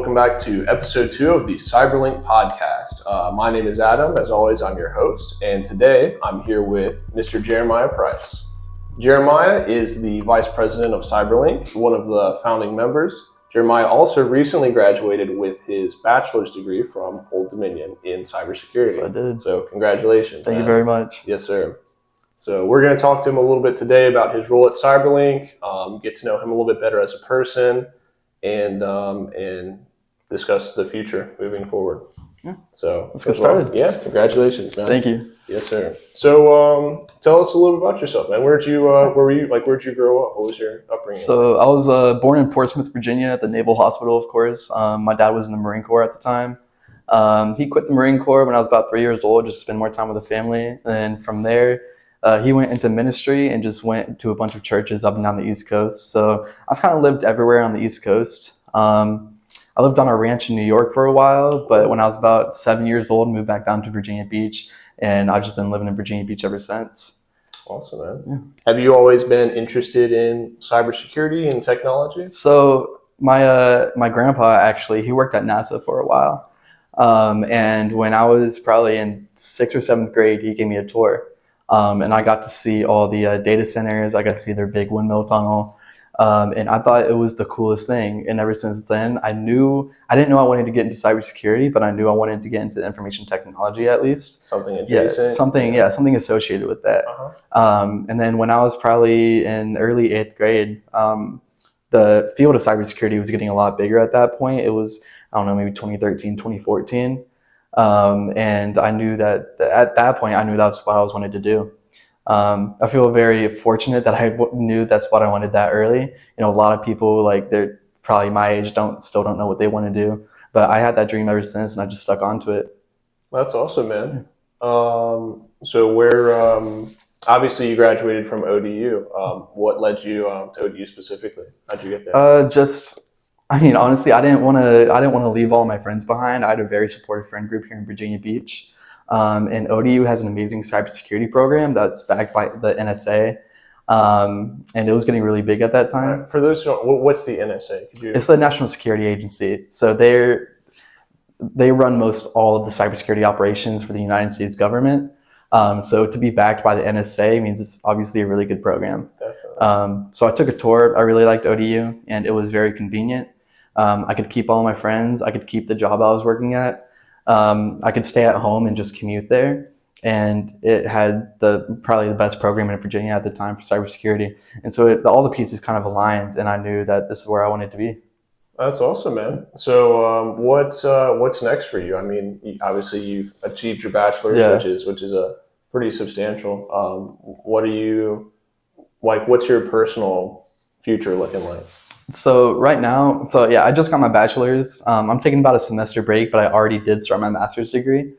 welcome back to episode 2 of the Cyberlink podcast. My name is Adam. As always, I'm your host, and today I'm here with Mr. Jeremiah Price. Jeremiah is the vice president of Cyberlink, one of the founding members. Jeremiah also recently graduated with his bachelor's degree from Old Dominion in cybersecurity. Yes, I did. So congratulations. Thank you very much. Yes, sir. So we're going to talk to him a little bit today about his role at Cyberlink, get to know him a little bit better as a person, and discuss the future moving forward. Yeah. So let's get started. Yeah, congratulations, man. Thank you. Yes, sir. So tell us a little bit about yourself, man. Where'd you grow up? What was your upbringing? So I was born in Portsmouth, Virginia, at the Naval Hospital, of course. My dad was in the Marine Corps at the time. He quit the Marine Corps when I was about 3 years old, just to spend more time with the family. And then from there, he went into ministry and just went to a bunch of churches up and down the East Coast. So I've kind of lived everywhere on the East Coast. I lived on a ranch in New York for a while, but when I was about 7 years old, moved back down to Virginia Beach, and I've just been living in Virginia Beach ever since. Awesome, man. Yeah. Have you always been interested in cybersecurity and technology? So my grandpa, actually, he worked at NASA for a while. And when I was probably in 6th or 7th grade, he gave me a tour. And I got to see all the data centers. I got to see their big windmill tunnel. And I thought it was the coolest thing. And ever since then, I didn't know I wanted to get into cybersecurity, but I knew I wanted to get into information technology at least. Something adjacent? Something associated with that. And then when I was probably in early 8th grade, the field of cybersecurity was getting a lot bigger at that point. It was, I don't know, maybe 2013, 2014. And I knew that at that point, I knew that's what I was wanted to do. I feel very fortunate that I knew that's what I wanted that early. You know, a lot of people, like, they're probably my age, still don't know what they want to do. But I had that dream ever since, and I just stuck onto it. That's awesome, man. So where, obviously you graduated from ODU. What led you to ODU specifically? How'd you get there? Honestly, I didn't want to leave all my friends behind. I had a very supportive friend group here in Virginia Beach. And ODU has an amazing cybersecurity program that's backed by the NSA. And it was getting really big at that time. For those who don't, what's the NSA? It's the National Security Agency. So they run most all of the cybersecurity operations for the United States government. So to be backed by the NSA means it's obviously a really good program. Definitely. So I took a tour. I really liked ODU, and it was very convenient. I could keep all my friends. I could keep the job I was working at. I could stay at home and just commute there. And it had probably the best program in Virginia at the time for cybersecurity. And so all the pieces kind of aligned, and I knew that this is where I wanted to be. That's awesome, man. So what's next for you? I mean, obviously you've achieved your bachelor's, which is a pretty substantial. What's your personal future looking like? So right now, I just got my bachelor's. I'm taking about a semester break, but I already did start my master's degree.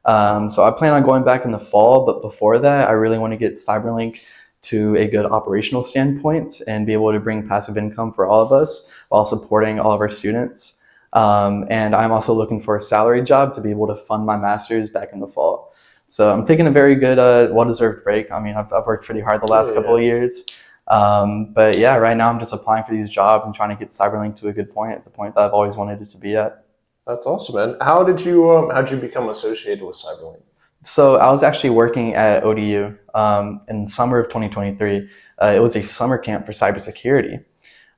So I plan on going back in the fall, but before that, I really want to get Cyberlink to a good operational standpoint and be able to bring passive income for all of us while supporting all of our students. And I'm also looking for a salary job to be able to fund my master's back in the fall. So I'm taking a very good, well-deserved break. I mean, I've worked pretty hard the last couple of years. But yeah, right now I'm just applying for these jobs and trying to get Cyberlink to a good point, at the point that I've always wanted it to be at. That's awesome, man. How'd you become associated with Cyberlink? So I was actually working at ODU in summer of 2023. It was a summer camp for cybersecurity.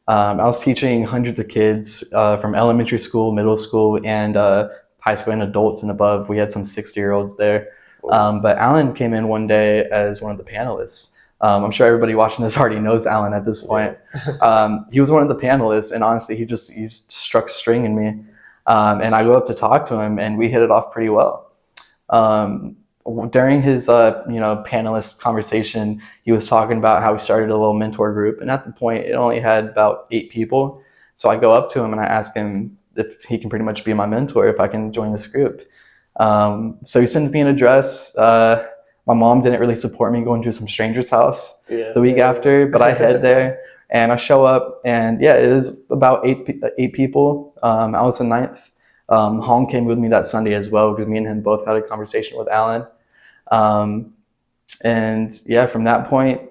I was teaching hundreds of kids from elementary school, middle school, and high school, and adults and above. We had some 60-year-olds there. But Alan came in one day as one of the panelists. I'm sure everybody watching this already knows Alan at this point. He was one of the panelists, and honestly, he struck a string in me. And I go up to talk to him, and we hit it off pretty well. During his panelist conversation, he was talking about how he started a little mentor group, and at the point, it only had about 8 people. So I go up to him and I ask him if he can pretty much be my mentor, if I can join this group. So he sends me an address. My mom didn't really support me going to some stranger's house the week after, but I head there and I show up, and it is about eight people. I was the 9th. Hong came with me that Sunday as well, because me and him both had a conversation with Alan. And from that point,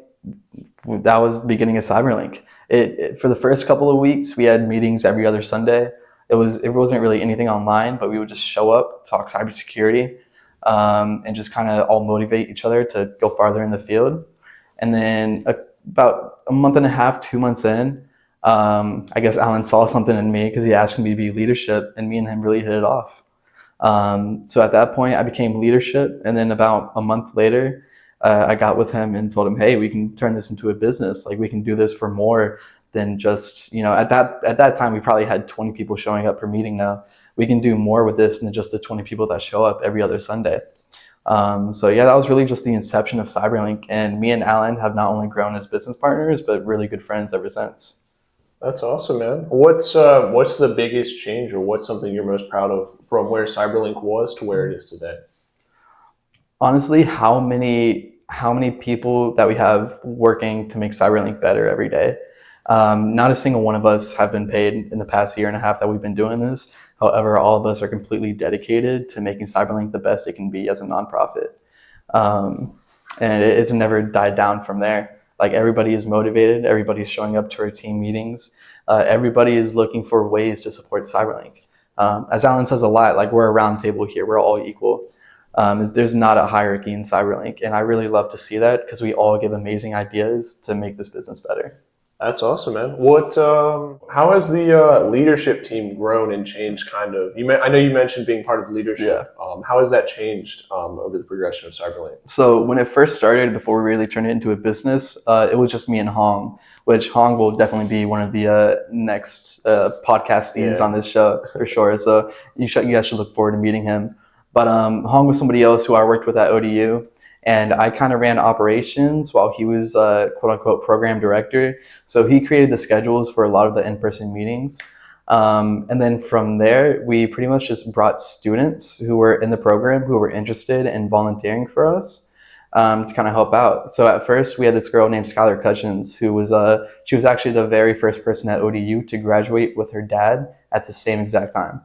that was the beginning of Cyberlink. For the first couple of weeks, we had meetings every other Sunday. It wasn't really anything online, but we would just show up, talk cybersecurity, and just kind of all motivate each other to go farther in the field. And then about a month and a half, 2 months in, I guess Alan saw something in me because he asked me to be leadership, and me and him really hit it off. So at that point, I became leadership, and then about a month later, I got with him and told him, "Hey, we can turn this into a business. Like we can do this for more than just at that time we probably had 20 people showing up per meeting. Now we can do more with this than just the 20 people that show up every other Sunday." So yeah, that was really just the inception of Cyberlink, and me and Alan have not only grown as business partners, but really good friends ever since. That's awesome, man. What's the biggest change, or what's something you're most proud of from where Cyberlink was to where it is today? Honestly, how many people that we have working to make Cyberlink better every day. Not a single one of us have been paid in the past year and a half that we've been doing this. However, all of us are completely dedicated to making Cyberlink the best it can be as a nonprofit. Um, and it's never died down from there. Like everybody is motivated, everybody is showing up to our team meetings, everybody is looking for ways to support Cyberlink. As Alan says a lot, like we're a round table here, we're all equal. There's not a hierarchy in Cyberlink, and I really love to see that because we all give amazing ideas to make this business better. That's awesome, man. How has the leadership team grown and changed? Kind of. I know you mentioned being part of leadership. How has that changed over the progression of Cyberlink? So when it first started, before we really turned it into a business, it was just me and Hong, which Hong will definitely be one of the next podcastees on this show for sure. So you guys should look forward to meeting him. But Hong was somebody else who I worked with at ODU, and I kind of ran operations while he was quote unquote program director. So he created the schedules for a lot of the in-person meetings. And then from there, we pretty much just brought students who were in the program who were interested in volunteering for us to kind of help out. So at first, we had this girl named Skylar Cutchins, who was she was actually the very first person at ODU to graduate with her dad at the same exact time.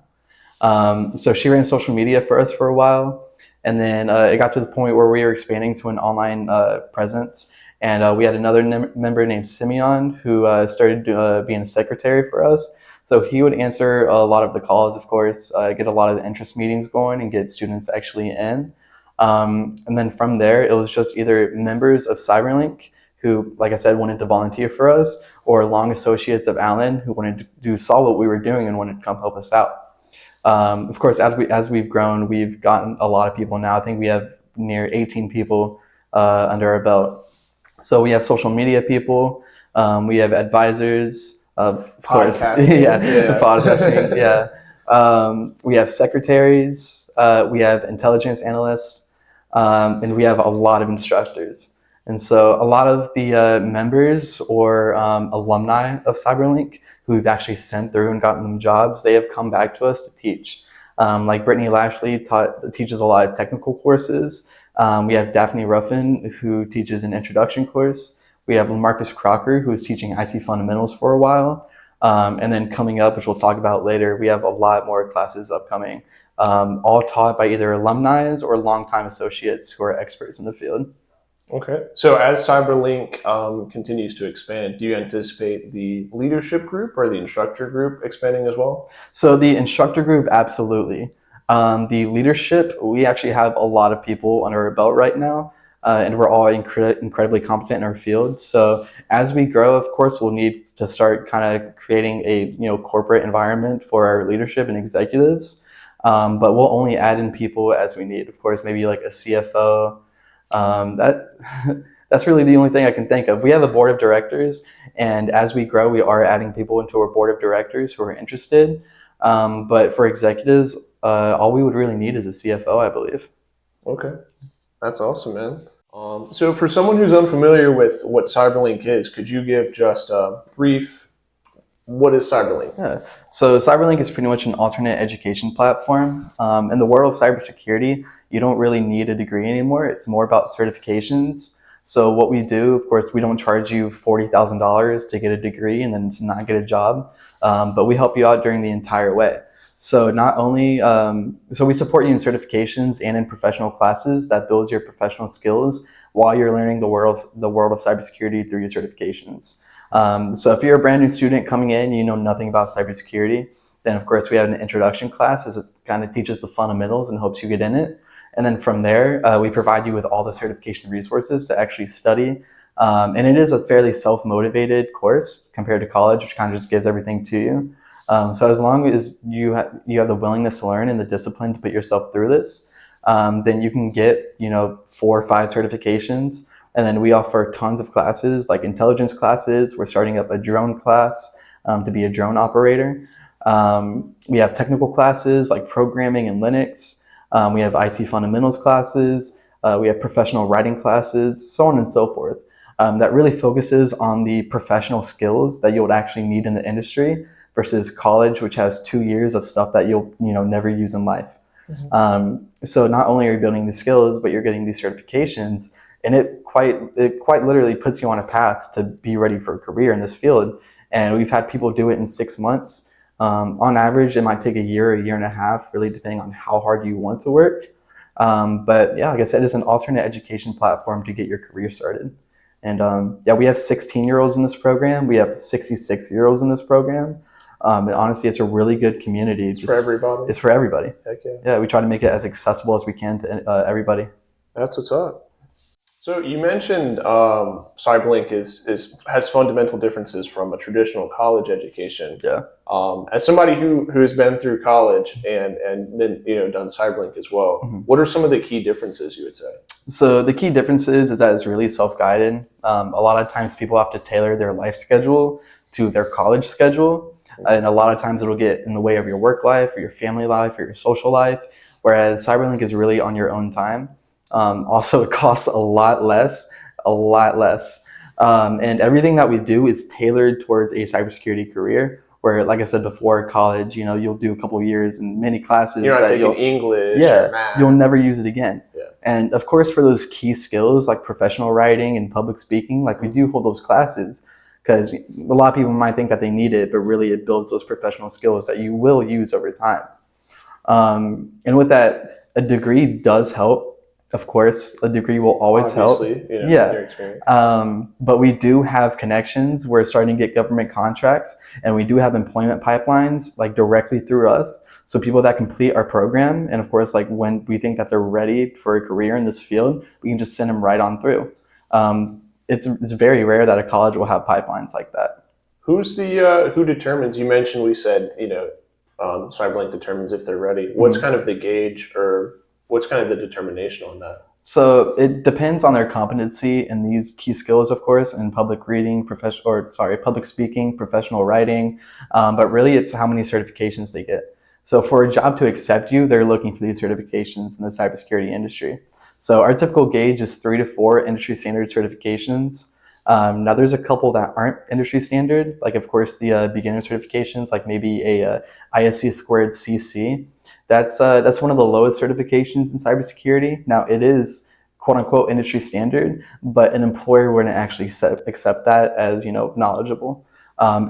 So she ran social media for us for a while. And then it got to the point where we were expanding to an online presence. And we had another member named Simeon who started being a secretary for us. So he would answer a lot of the calls, of course, get a lot of the interest meetings going and get students actually in. And then from there, it was just either members of Cyberlink who, like I said, wanted to volunteer for us, or long associates of Alan who saw what we were doing and wanted to come help us out. Of course, as we've grown, we've gotten a lot of people now. I think we have near 18 people under our belt. So we have social media people, we have advisors, of course, podcasting, yeah. We have secretaries, we have intelligence analysts, and we have a lot of instructors. And so a lot of the members or alumni of Cyberlink who we've actually sent through and gotten them jobs, they have come back to us to teach. Like Brittany Lashley teaches a lot of technical courses. We have Daphne Ruffin, who teaches an introduction course. We have Marcus Crocker, who is teaching IT fundamentals for a while. And then coming up, which we'll talk about later, we have a lot more classes upcoming, all taught by either alumni or longtime associates who are experts in the field. Okay. So as Cyberlink continues to expand, do you anticipate the leadership group or the instructor group expanding as well? So the instructor group, absolutely. The leadership, we actually have a lot of people under our belt right now, and we're all incredibly competent in our field. So as we grow, of course, we'll need to start kind of creating a corporate environment for our leadership and executives. But we'll only add in people as we need. Of course, maybe like a CFO. That's really the only thing I can think of. We have a board of directors, and as we grow, we are adding people into our board of directors who are interested. But for executives, all we would really need is a CFO, I believe. Okay, that's awesome, man. So for someone who's unfamiliar with what Cyberlink is, could you give just a brief, what is Cyberlink? Yeah. So Cyberlink is pretty much an alternate education platform. In the world of cybersecurity, you don't really need a degree anymore. It's more about certifications. So what we do, of course, we don't charge you $40,000 to get a degree and then to not get a job, but we help you out during the entire way. So not only, so we support you in certifications and in professional classes that builds your professional skills while you're learning the world of cybersecurity through your certifications. So if you're a brand new student coming in, you know nothing about cybersecurity, Then, of course, we have an introduction class as it kind of teaches the fundamentals and helps you get in it. And then from there, we provide you with all the certification resources to actually study. And it is a fairly self-motivated course compared to college, which kind of just gives everything to you. So as long as you have the willingness to learn and the discipline to put yourself through this, then you can get 4 or 5 certifications. And then we offer tons of classes, like intelligence classes. We're starting up a drone class to be a drone operator. We have technical classes like programming and Linux. We have IT fundamentals classes. We have professional writing classes, so on and so forth. That really focuses on the professional skills that you would actually need in the industry versus college, which has 2 years of stuff that you'll never use in life. So not only are you building these skills, but you're getting these certifications, and it quite literally puts you on a path to be ready for a career in this field. And we've had people do it in 6 months. On average, it might take a year and a half, really depending on how hard you want to work. But yeah, like I said, it's an alternate education platform to get your career started. And we have 16-year-olds in this program. We have 66-year-olds in this program. And honestly, it's a really good community. It's for everybody. It's for everybody. Heck yeah. Yeah, we try to make it as accessible as we can to everybody. That's what's up. So you mentioned CyberLink has fundamental differences from a traditional college education. Yeah. As somebody who has been through college and then done CyberLink as well, what are some of the key differences you would say? So the key differences is that it's really self-guided. A lot of times people have to tailor their life schedule to their college schedule. And a lot of times it'll get in the way of your work life or your family life or your social life, whereas CyberLink is really on your own time. Also, it costs a lot less. And everything that we do is tailored towards a cybersecurity career where, like I said before, college, you'll do a couple of years in many classes. You're not taking English or math. You'll never use it again. Yeah. And of course, for those key skills like professional writing and public speaking, like we do hold those classes because a lot of people might think that they need it, but really it builds those professional skills that you will use over time. And with that, a degree does help. Of course, a degree will always help. Your experience. But we do have connections. We're starting to get government contracts, and we do have employment pipelines like directly through us. So people that complete our program, and of course, like when we think that they're ready for a career in this field, we can just send them right on through. It's very rare that a college will have pipelines like that. Who determines? You mentioned we said CyberLink determines if they're ready. What's kind of the gauge or what's kind of the determination on that? So it depends on their competency in these key skills, of course, in public reading, public speaking, professional writing, but really it's how many certifications they get. So for a job to accept you, they're looking for these certifications in the cybersecurity industry. So our typical gauge is 3 to 4 industry standard certifications. Now there's a couple that aren't industry standard, like of course the beginner certifications, like maybe a ISC squared CC. That's one of the lowest certifications in cybersecurity. Now it is quote unquote industry standard, but an employer wouldn't actually accept that as knowledgeable.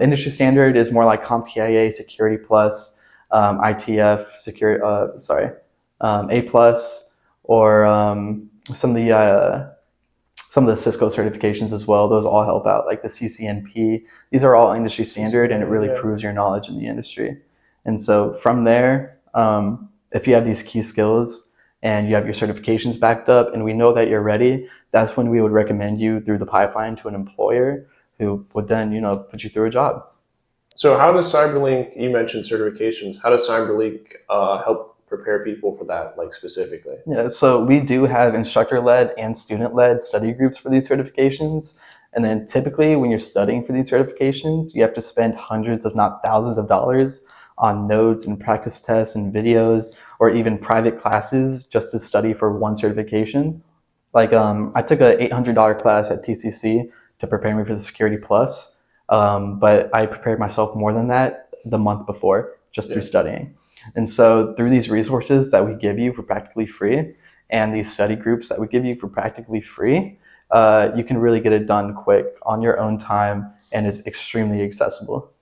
Industry standard is more like CompTIA, Security Plus, ITF, A Plus, or some of the Cisco certifications as well. Those all help out, like the CCNP. These are all industry standard, and it really proves your knowledge in the industry. And so from there, if you have these key skills and you have your certifications backed up and we know that you're ready, that's when we would recommend you through the pipeline to an employer who would then, put you through a job. So how does CyberLink, you mentioned certifications, how does CyberLink help prepare people for that, like specifically? Yeah, so we do have instructor-led and student-led study groups for these certifications. And then typically when you're studying for these certifications, you have to spend hundreds, if not thousands of dollars on notes and practice tests and videos, or even private classes just to study for one certification. Like I took an $800 class at TCC to prepare me for the Security Plus, but I prepared myself more than that the month before just through studying. And so through these resources that we give you for practically free and these study groups that we give you for practically free, you can really get it done quick on your own time and is extremely accessible.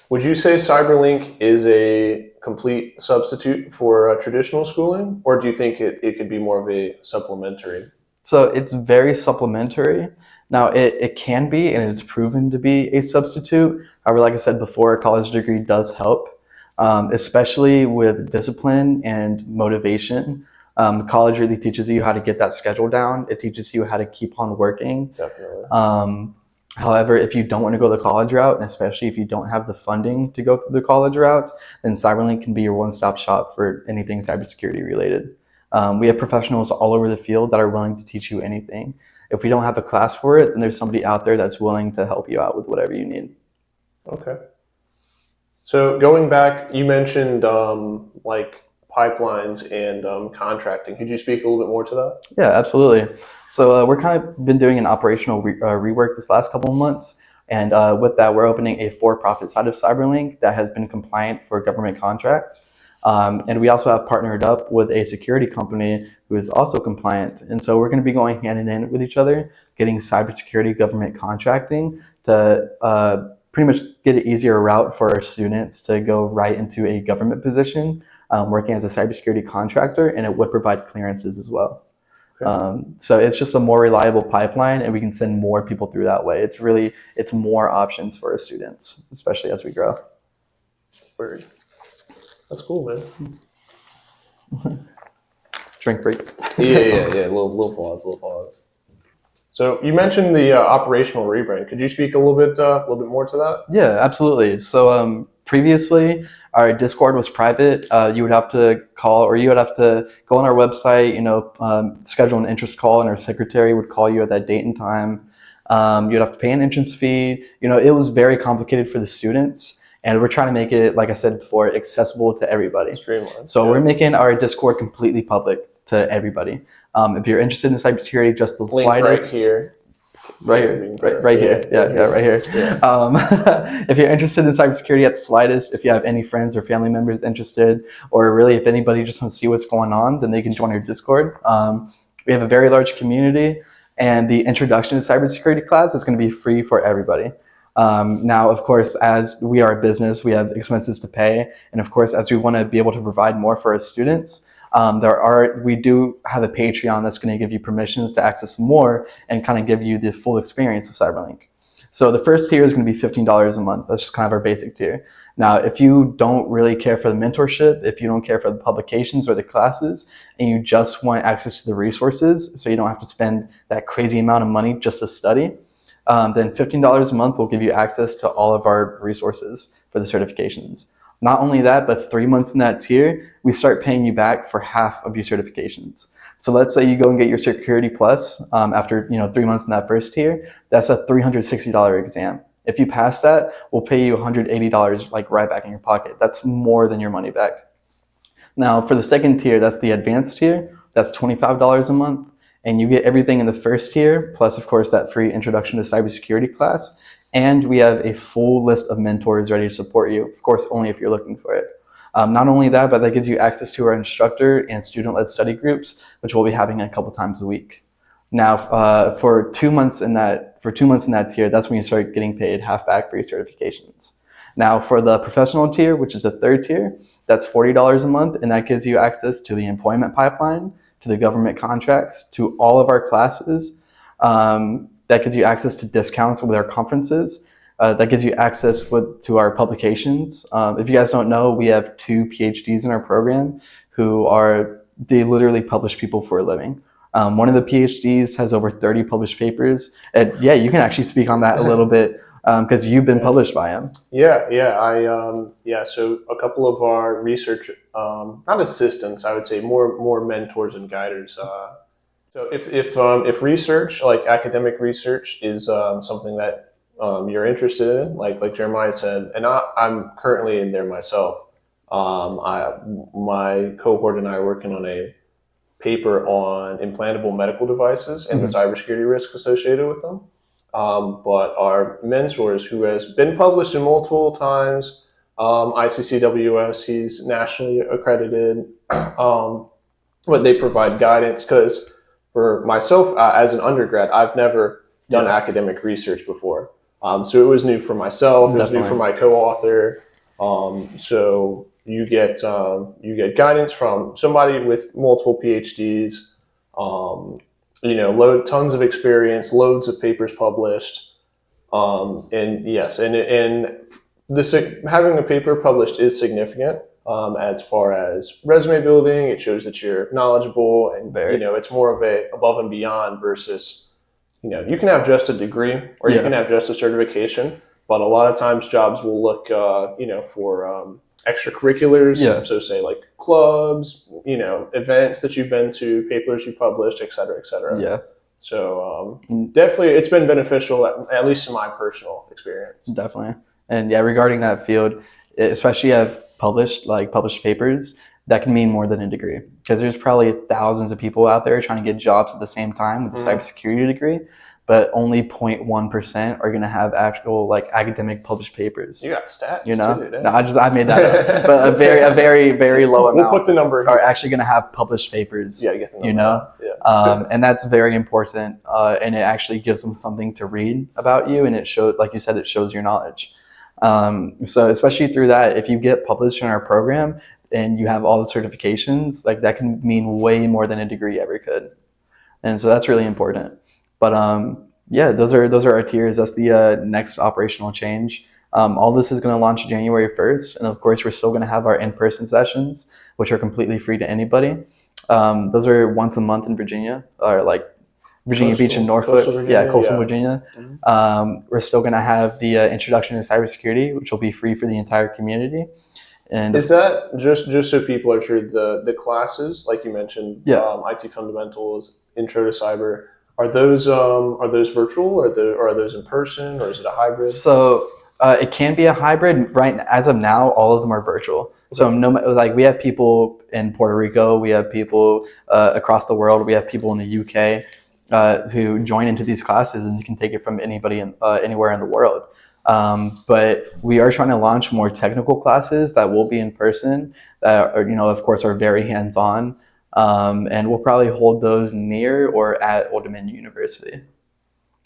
Would you say CyberLink is a complete substitute for traditional schooling, or do you think it could be more of a supplementary? So it's very supplementary. Now it can be, and it's proven to be a substitute. However, like I said before, a college degree does help. especially with discipline and motivation. College really teaches you how to get that schedule down. It teaches you how to keep on working. Definitely. However, if you don't want to go the college route, and especially if you don't have the funding to go through the college route, then CyberLink can be your one-stop shop for anything cybersecurity related. We have professionals all over the field that are willing to teach you anything. If we don't have a class for it, then there's somebody out there that's willing to help you out with whatever you need. Okay. So going back, you mentioned like pipelines and contracting. Could you speak a little bit more to that? Yeah, absolutely. So we're kind of been doing an operational rework this last couple of months. And with that, we're opening a for-profit side of CyberLink that has been compliant for government contracts. And we also have partnered up with a security company who is also compliant. And so we're going to be going hand in hand with each other, getting cybersecurity government contracting to pretty much get an easier route for our students to go right into a government position, working as a cybersecurity contractor, and it would provide clearances as well. So it's just a more reliable pipeline, and we can send more people through that way. It's more options for our students, especially as we grow. Word. That's cool, man. Drink break. Yeah. Little pause. So you mentioned the operational rebrand. Could you speak a little bit more to that? Yeah, absolutely. So previously, our Discord was private. You would have to call, or you would have to go on our website, schedule an interest call, and our secretary would call you at that date and time. You'd have to pay an entrance fee. It was very complicated for the students, and we're trying to make it, like I said before, accessible to everybody. Streamlined. So we're making our Discord completely public to everybody. If you're interested in cybersecurity, just the Link slightest. right here. Right here. Yeah, right here. Yeah. If you're interested in cybersecurity at the slightest, if you have any friends or family members interested, or really if anybody just wants to see what's going on, then they can join our Discord. We have a very large community, and the introduction to cybersecurity class is going to be free for everybody. Now, of course, as we are a business, we have expenses to pay, and of course, as we want to be able to provide more for our students, we do have a Patreon that's going to give you permissions to access more and kind of give you the full experience of CyberLink. So the first tier is going to be $15 a month. That's just kind of our basic tier. Now, if you don't really care for the mentorship, if you don't care for the publications or the classes, and you just want access to the resources, so you don't have to spend that crazy amount of money just to study, then $15 a month will give you access to all of our resources for the certifications. Not only that, but 3 months in that tier, we start paying you back for half of your certifications. So let's say you go and get your Security Plus after 3 months in that first tier. That's a $360 exam. If you pass that, we'll pay you $180 like right back in your pocket. That's more than your money back. Now for the second tier, that's the advanced tier. That's $25 a month, and you get everything in the first tier, plus of course that free introduction to cybersecurity class. And we have a full list of mentors ready to support you, of course, only if you're looking for it. Not only that, but that gives you access to our instructor and student-led study groups, which we'll be having a couple times a week. Now, for 2 months in that tier, that's when you start getting paid half back for your certifications. Now, for the professional tier, which is the third tier, that's $40 a month, and that gives you access to the employment pipeline, to the government contracts, to all of our classes. That gives you access to discounts with our conferences. That gives you access to our publications. If you guys don't know, we have 2 PhDs in our program they literally publish people for a living. One of the PhDs has over 30 published papers. And yeah, you can actually speak on that a little bit because you've been published by him. So a couple of our research, not assistants, I would say more mentors and guiders. So if research, like academic research, is something that you're interested in, like Jeremiah said, and I'm currently in there myself. My cohort and I are working on a paper on implantable medical devices and the cybersecurity risk associated with them. But our mentors, who has been published in multiple times, ICCWS, he's nationally accredited, but they provide guidance because for myself, as an undergrad, I've never done academic research before. So it was new for myself. It was new for my co-author. So you get guidance from somebody with multiple PhDs. Tons of experience, loads of papers published. And having a paper published is significant. As far as resume building, it shows that you're knowledgeable, and Very. it's more of a above and beyond versus, you can have just a degree or you Yeah. can have just a certification, but a lot of times jobs will look, for extracurriculars. Yeah. So say like clubs, events that you've been to, papers you published, et cetera, et cetera. Yeah, So definitely, it's been beneficial, at least in my personal experience. definitely. And yeah, regarding that field, especially I've published papers, that can mean more than a degree, because there's probably thousands of people out there trying to get jobs at the same time with a cybersecurity degree, but only 0.1% are going to have actual like academic published papers. You got stats, Too, no, I made that up, but a very, very low amount. We'll put the number are actually going to have published papers. Yeah, get the number. And that's very important, and it actually gives them something to read about you, and it shows, like you said, it shows your knowledge. So especially through that, if you get published in our program and you have all the certifications, like that can mean way more than a degree ever could. And so that's really important. But those are our tiers. That's the next operational change. All this is going to launch January 1st. And of course, we're still going to have our in-person sessions, which are completely free to anybody. Those are once a month in Virginia, or like Virginia Beach and Norfolk. Coastal Virginia. Mm-hmm. We're still going to have the introduction to cybersecurity, which will be free for the entire community. And is that just so people are sure, the classes, like you mentioned, IT fundamentals, intro to cyber, are those virtual, or are those in person, or is it a hybrid? So it can be a hybrid. Right as of now, all of them are virtual. So we have people in Puerto Rico, we have people across the world, we have people in the UK who join into these classes, and you can take it from anybody anywhere in the world. But we are trying to launch more technical classes that will be in person, that are, of course, are very hands-on, and we'll probably hold those near or at Old Dominion University.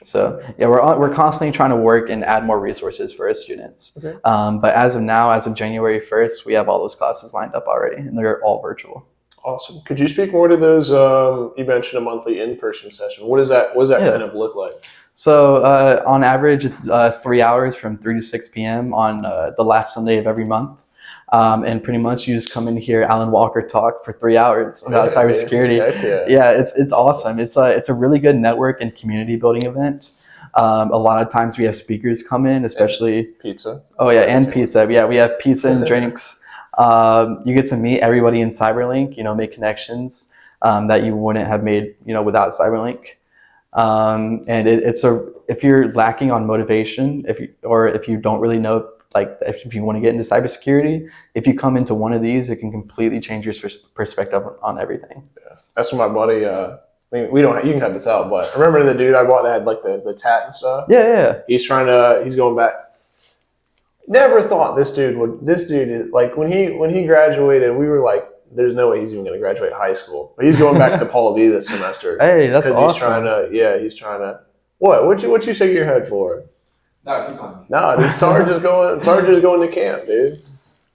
So yeah, we're constantly trying to work and add more resources for our students. Okay. But as of January 1st, we have all those classes lined up already, and they're all virtual. Awesome. Could you speak more to those? You mentioned a monthly in-person session. What does that kind of look like? So on average, it's 3 hours from 3 to 6 p.m. on the last Sunday of every month. And pretty much you just come in here, Alan Walker talk for 3 hours about cybersecurity. Yeah, it's awesome. It's a really good network and community building event. A lot of times we have speakers come in, especially pizza. Oh yeah, and pizza. Yeah, we have pizza and drinks. You get to meet everybody in Cyberlink. Make connections that you wouldn't have made, without Cyberlink. And if you're lacking on motivation, if you don't really know, like if you want to get into cybersecurity, if you come into one of these, it can completely change your perspective on everything. Yeah. That's what my buddy. You can cut this out, but remember the dude I bought that had like the tat and stuff? Yeah. He's going back. Never thought this dude is like, when he graduated, we were like, there's no way he's even going to graduate high school. But he's going back to Paul V this semester. Hey, that's awesome. He's trying to. What you shake your head for? No, keep on. No, dude, Sarge is going to camp, dude.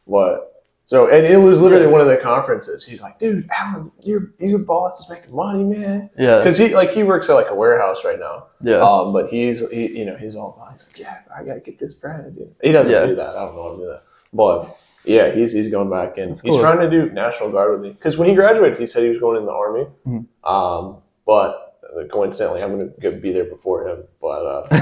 What? So, and it was literally one of the conferences. He's like, dude, Alan, your boss is making money, man. Yeah. Because he works at like a warehouse right now. Yeah. But he's all about, he's like, yeah, I gotta get this brand, dude. He doesn't do that. I don't know him to do that. But yeah, he's going back, and he's trying to do National Guard with me. Because when he graduated, he said he was going in the Army. Mm-hmm. But coincidentally, I'm going to be there before him. But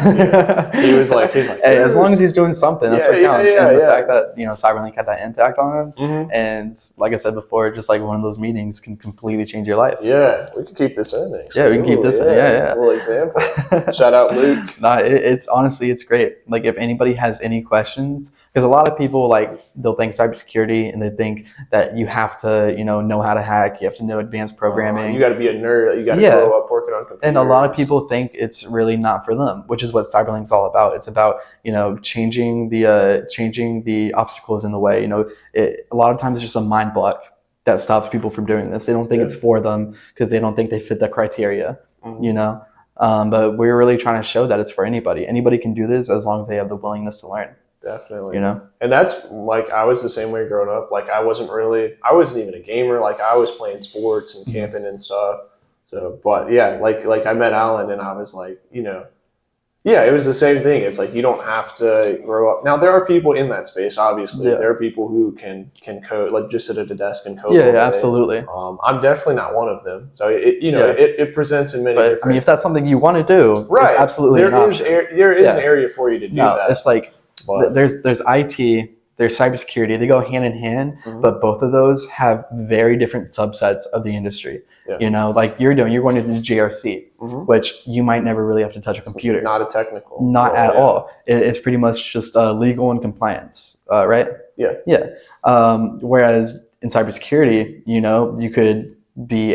he was like, hey, as long as he's doing something, that's what counts. And the fact that Cyberlink had that impact on him, and like I said before, just like one of those meetings can completely change your life. Yeah, we can keep this in. Yeah, we can keep this in. Yeah. A little example. Shout out Luke. No, it's honestly, it's great. Like if anybody has any questions, because a lot of people they'll think cybersecurity and they think that you have to know how to hack, you have to know advanced programming. You got to be a nerd. You got to grow up working on computers. And a lot of people think it's really not for them, which is what Cyberlink's all about. It's about changing the obstacles in the way. A lot of times it's just a mind block that stops people from doing this. They don't think it's for them because they don't think they fit the criteria. But we're really trying to show that it's for anybody. Anybody can do this as long as they have the willingness to learn. Definitely. And that's like, I was the same way growing up. Like I wasn't even a gamer. Like I was playing sports and camping and stuff. So, but yeah, like I met Alan and I was like, Yeah, it was the same thing. It's like you don't have to grow up. Now there are people in that space. Obviously, Yeah. there are people who can code, like just sit at a desk and code Yeah, all yeah, day. absolutely. I'm definitely not one of them. So Yeah. it presents in many But I different. mean, if that's something you want to do, Right, it's absolutely an option. there is an Yeah. area for you to do No, that. it's like But there's IT, there's cybersecurity. They go hand in hand, Mhm. but both of those have very different subsets of the industry. Yeah. You know, like you're going to do GRC, Mhm. which you might never really have to touch a computer. not a technical. Not role, at yeah. all. It's pretty much just legal and compliance, right? Yeah. Yeah. Whereas in cybersecurity, you know, you could be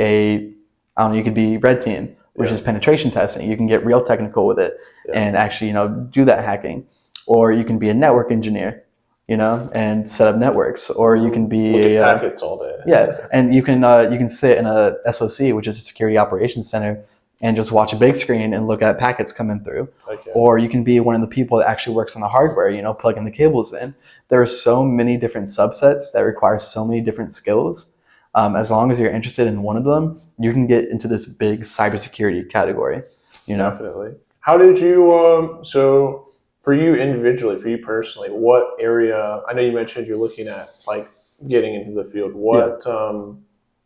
you could be red team, which Yeah. is penetration testing. You can get real technical with it Yeah. and actually, you know, do that hacking. Or you can be a network engineer, you know, and set up networks. Or you can be Look at packets all day. yeah, and you can sit in a SOC, which is a security operations center, and just watch a big screen and look at packets coming through. Okay. Or you can be one of the people that actually works on the hardware, you know, plugging the cables in. There are so many different subsets that require so many different skills. As long as you're interested in one of them, you can get into this big cybersecurity category, you know? Definitely. How did you so for you individually, for you personally, what area, I know you mentioned you're looking at like getting into the field.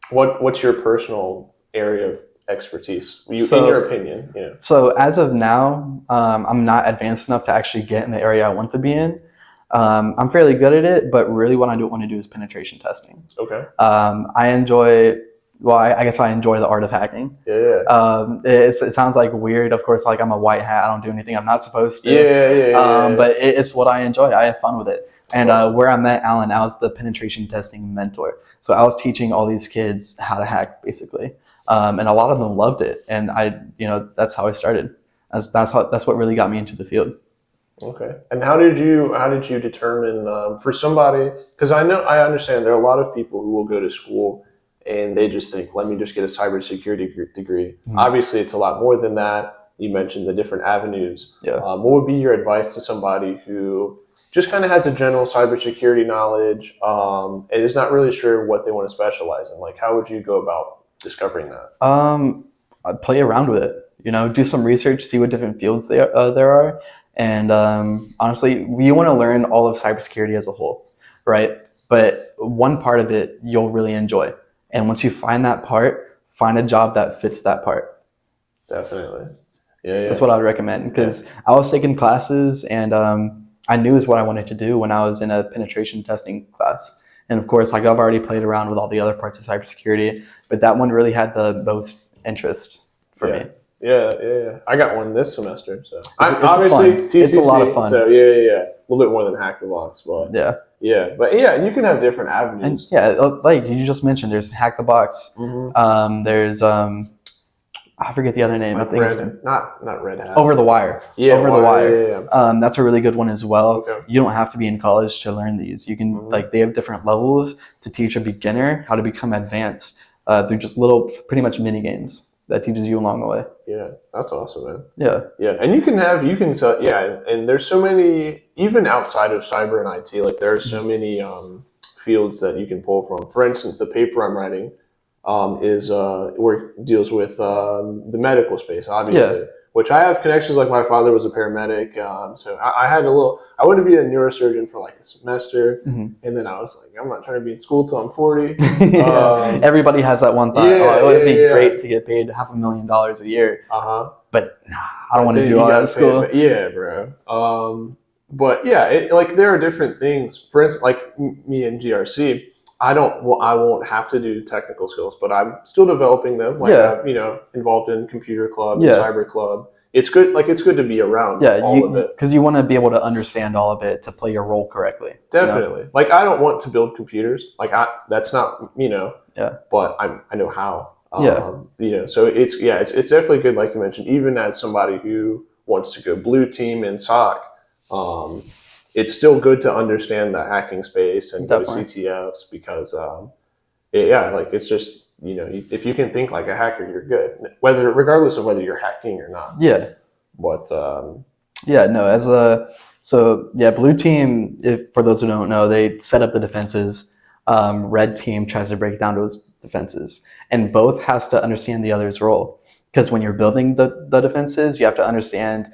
What's your personal area of expertise? In your opinion, you know. So as of now, I'm not advanced enough to actually get in the area I want to be in. I'm fairly good at it, but really what I do want to do is penetration testing. Okay. I enjoy, well, I guess I enjoy the art of hacking. Yeah. It sounds like weird. Of course, like I'm a white hat. I don't do anything I'm not supposed to. Yeah. But it's what I enjoy. I have fun with it. And awesome. where I met Alan, I was the penetration testing mentor. So I was teaching all these kids how to hack, basically. And a lot of them loved it. And that's how I started. That's what really got me into the field. Okay. And how did you determine for somebody? Because I understand there are a lot of people who will go to school and they just think, let me just get a cybersecurity degree. Mhm. Obviously, it's a lot more than that. You mentioned the different avenues. Yeah. What would be your advice to somebody who just kind of has a general cybersecurity knowledge and is not really sure what they want to specialize in? Like, how would you go about discovering that? I'd play around with it. You know, do some research, see what different fields there are. And honestly, you want to learn all of cybersecurity as a whole, right? But one part of it you'll really enjoy. And once you find that part, find a job that fits that part. Definitely. Yeah. That's what I would recommend. Because I was taking classes and I knew is what I wanted to do when I was in a penetration testing class. And of course, like I've already played around with all the other parts of cybersecurity, but that one really had the most interest for me. Yeah. I got one this semester, so it's obviously fun. TCC. It's a lot of fun. So yeah, a little bit more than Hack the Box, but but you can have different avenues. And like you just mentioned, there's Hack the Box. Mm-hmm. There's I forget the other name. Like I think it's not Red Hat. Over the Wire. Yeah, Over the Wire. Yeah. That's a really good one as well. Okay. You don't have to be in college to learn these. You can like they have different levels to teach a beginner how to become advanced through just little, pretty much mini games that teaches you along the way. Yeah, that's awesome, man. Yeah, and and there's so many, even outside of cyber and IT, like there are so many fields that you can pull from. For instance, the paper I'm writing deals with the medical space, obviously, which I have connections. Like my father was a paramedic, so I had I wanted to be a neurosurgeon for like a semester, and then I was like, I'm not trying to be in school till I'm 40. Everybody has that one thought. It would be great to get paid $500,000 a year. But I don't want to do all that at school. Yeah, bro. But yeah, like there are different things. For instance, like me and GRC. I won't have to do technical skills, but I'm still developing them. Like I'm, involved in computer club and cyber club. It's good. Like it's good to be around all of it because you want to be able to understand all of it to play your role correctly. Definitely. Like I don't want to build computers. Like that's not But I know how. So it's definitely good. Like you mentioned, even as somebody who wants to go blue team in SOC. It's still good to understand the hacking space and go to CTFs because, like it's just, if you can think like a hacker, you're good. Regardless of whether you're hacking or not. Yeah. But blue team, if for those who don't know, they set up the defenses. Red team tries to break down those defenses, and both has to understand the other's role because when you're building the defenses, you have to understand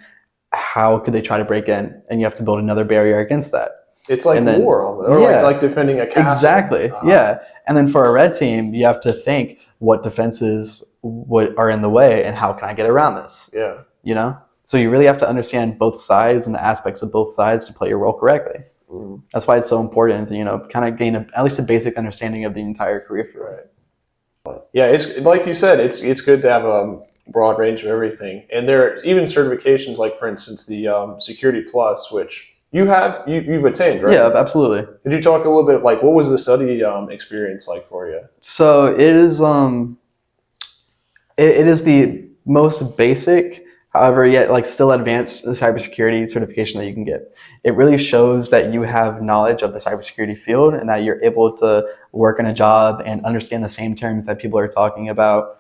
how could they try to break in? And you have to build another barrier against that. It's like And then- war, or yeah. like defending a castle. Exactly. Yeah. And then for a red team, you have to think what defenses are in the way and how can I get around this? Yeah. You know? So you really have to understand both sides and the aspects of both sides to play your role correctly. Mhm. That's why it's so important to, kind of gain at least a basic understanding of the entire career field. Right. Yeah, it's like you said, it's good to have a broad range of everything. And there are even certifications like, for instance, the Security Plus, which you've attained, right? Yeah, absolutely. Could you talk a little bit, like, what was the study experience like for you? So it is it is the most basic, however, yet like still advanced cybersecurity certification that you can get. It really shows that you have knowledge of the cybersecurity field and that you're able to work in a job and understand the same terms that people are talking about.